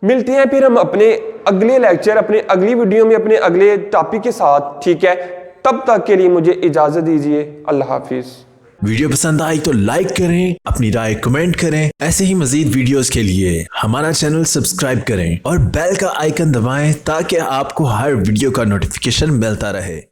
मिलते हैं फिर हम अपने अगले लेक्चर, अपने अगली वीडियो में, अपने अगले टॉपिक के साथ, ठीक है। तब तक के लिए मुझे इजाजत दीजिए, अल्लाह हाफिज। वीडियो पसंद आई तो लाइक करें, अपनी राय कमेंट करें। ऐसे ही मजीद वीडियोस के लिए हमारा चैनल सब्सक्राइब करें और बेल का आइकन दबाएं ताकि आपको हर वीडियो का नोटिफिकेशन मिलता रहे।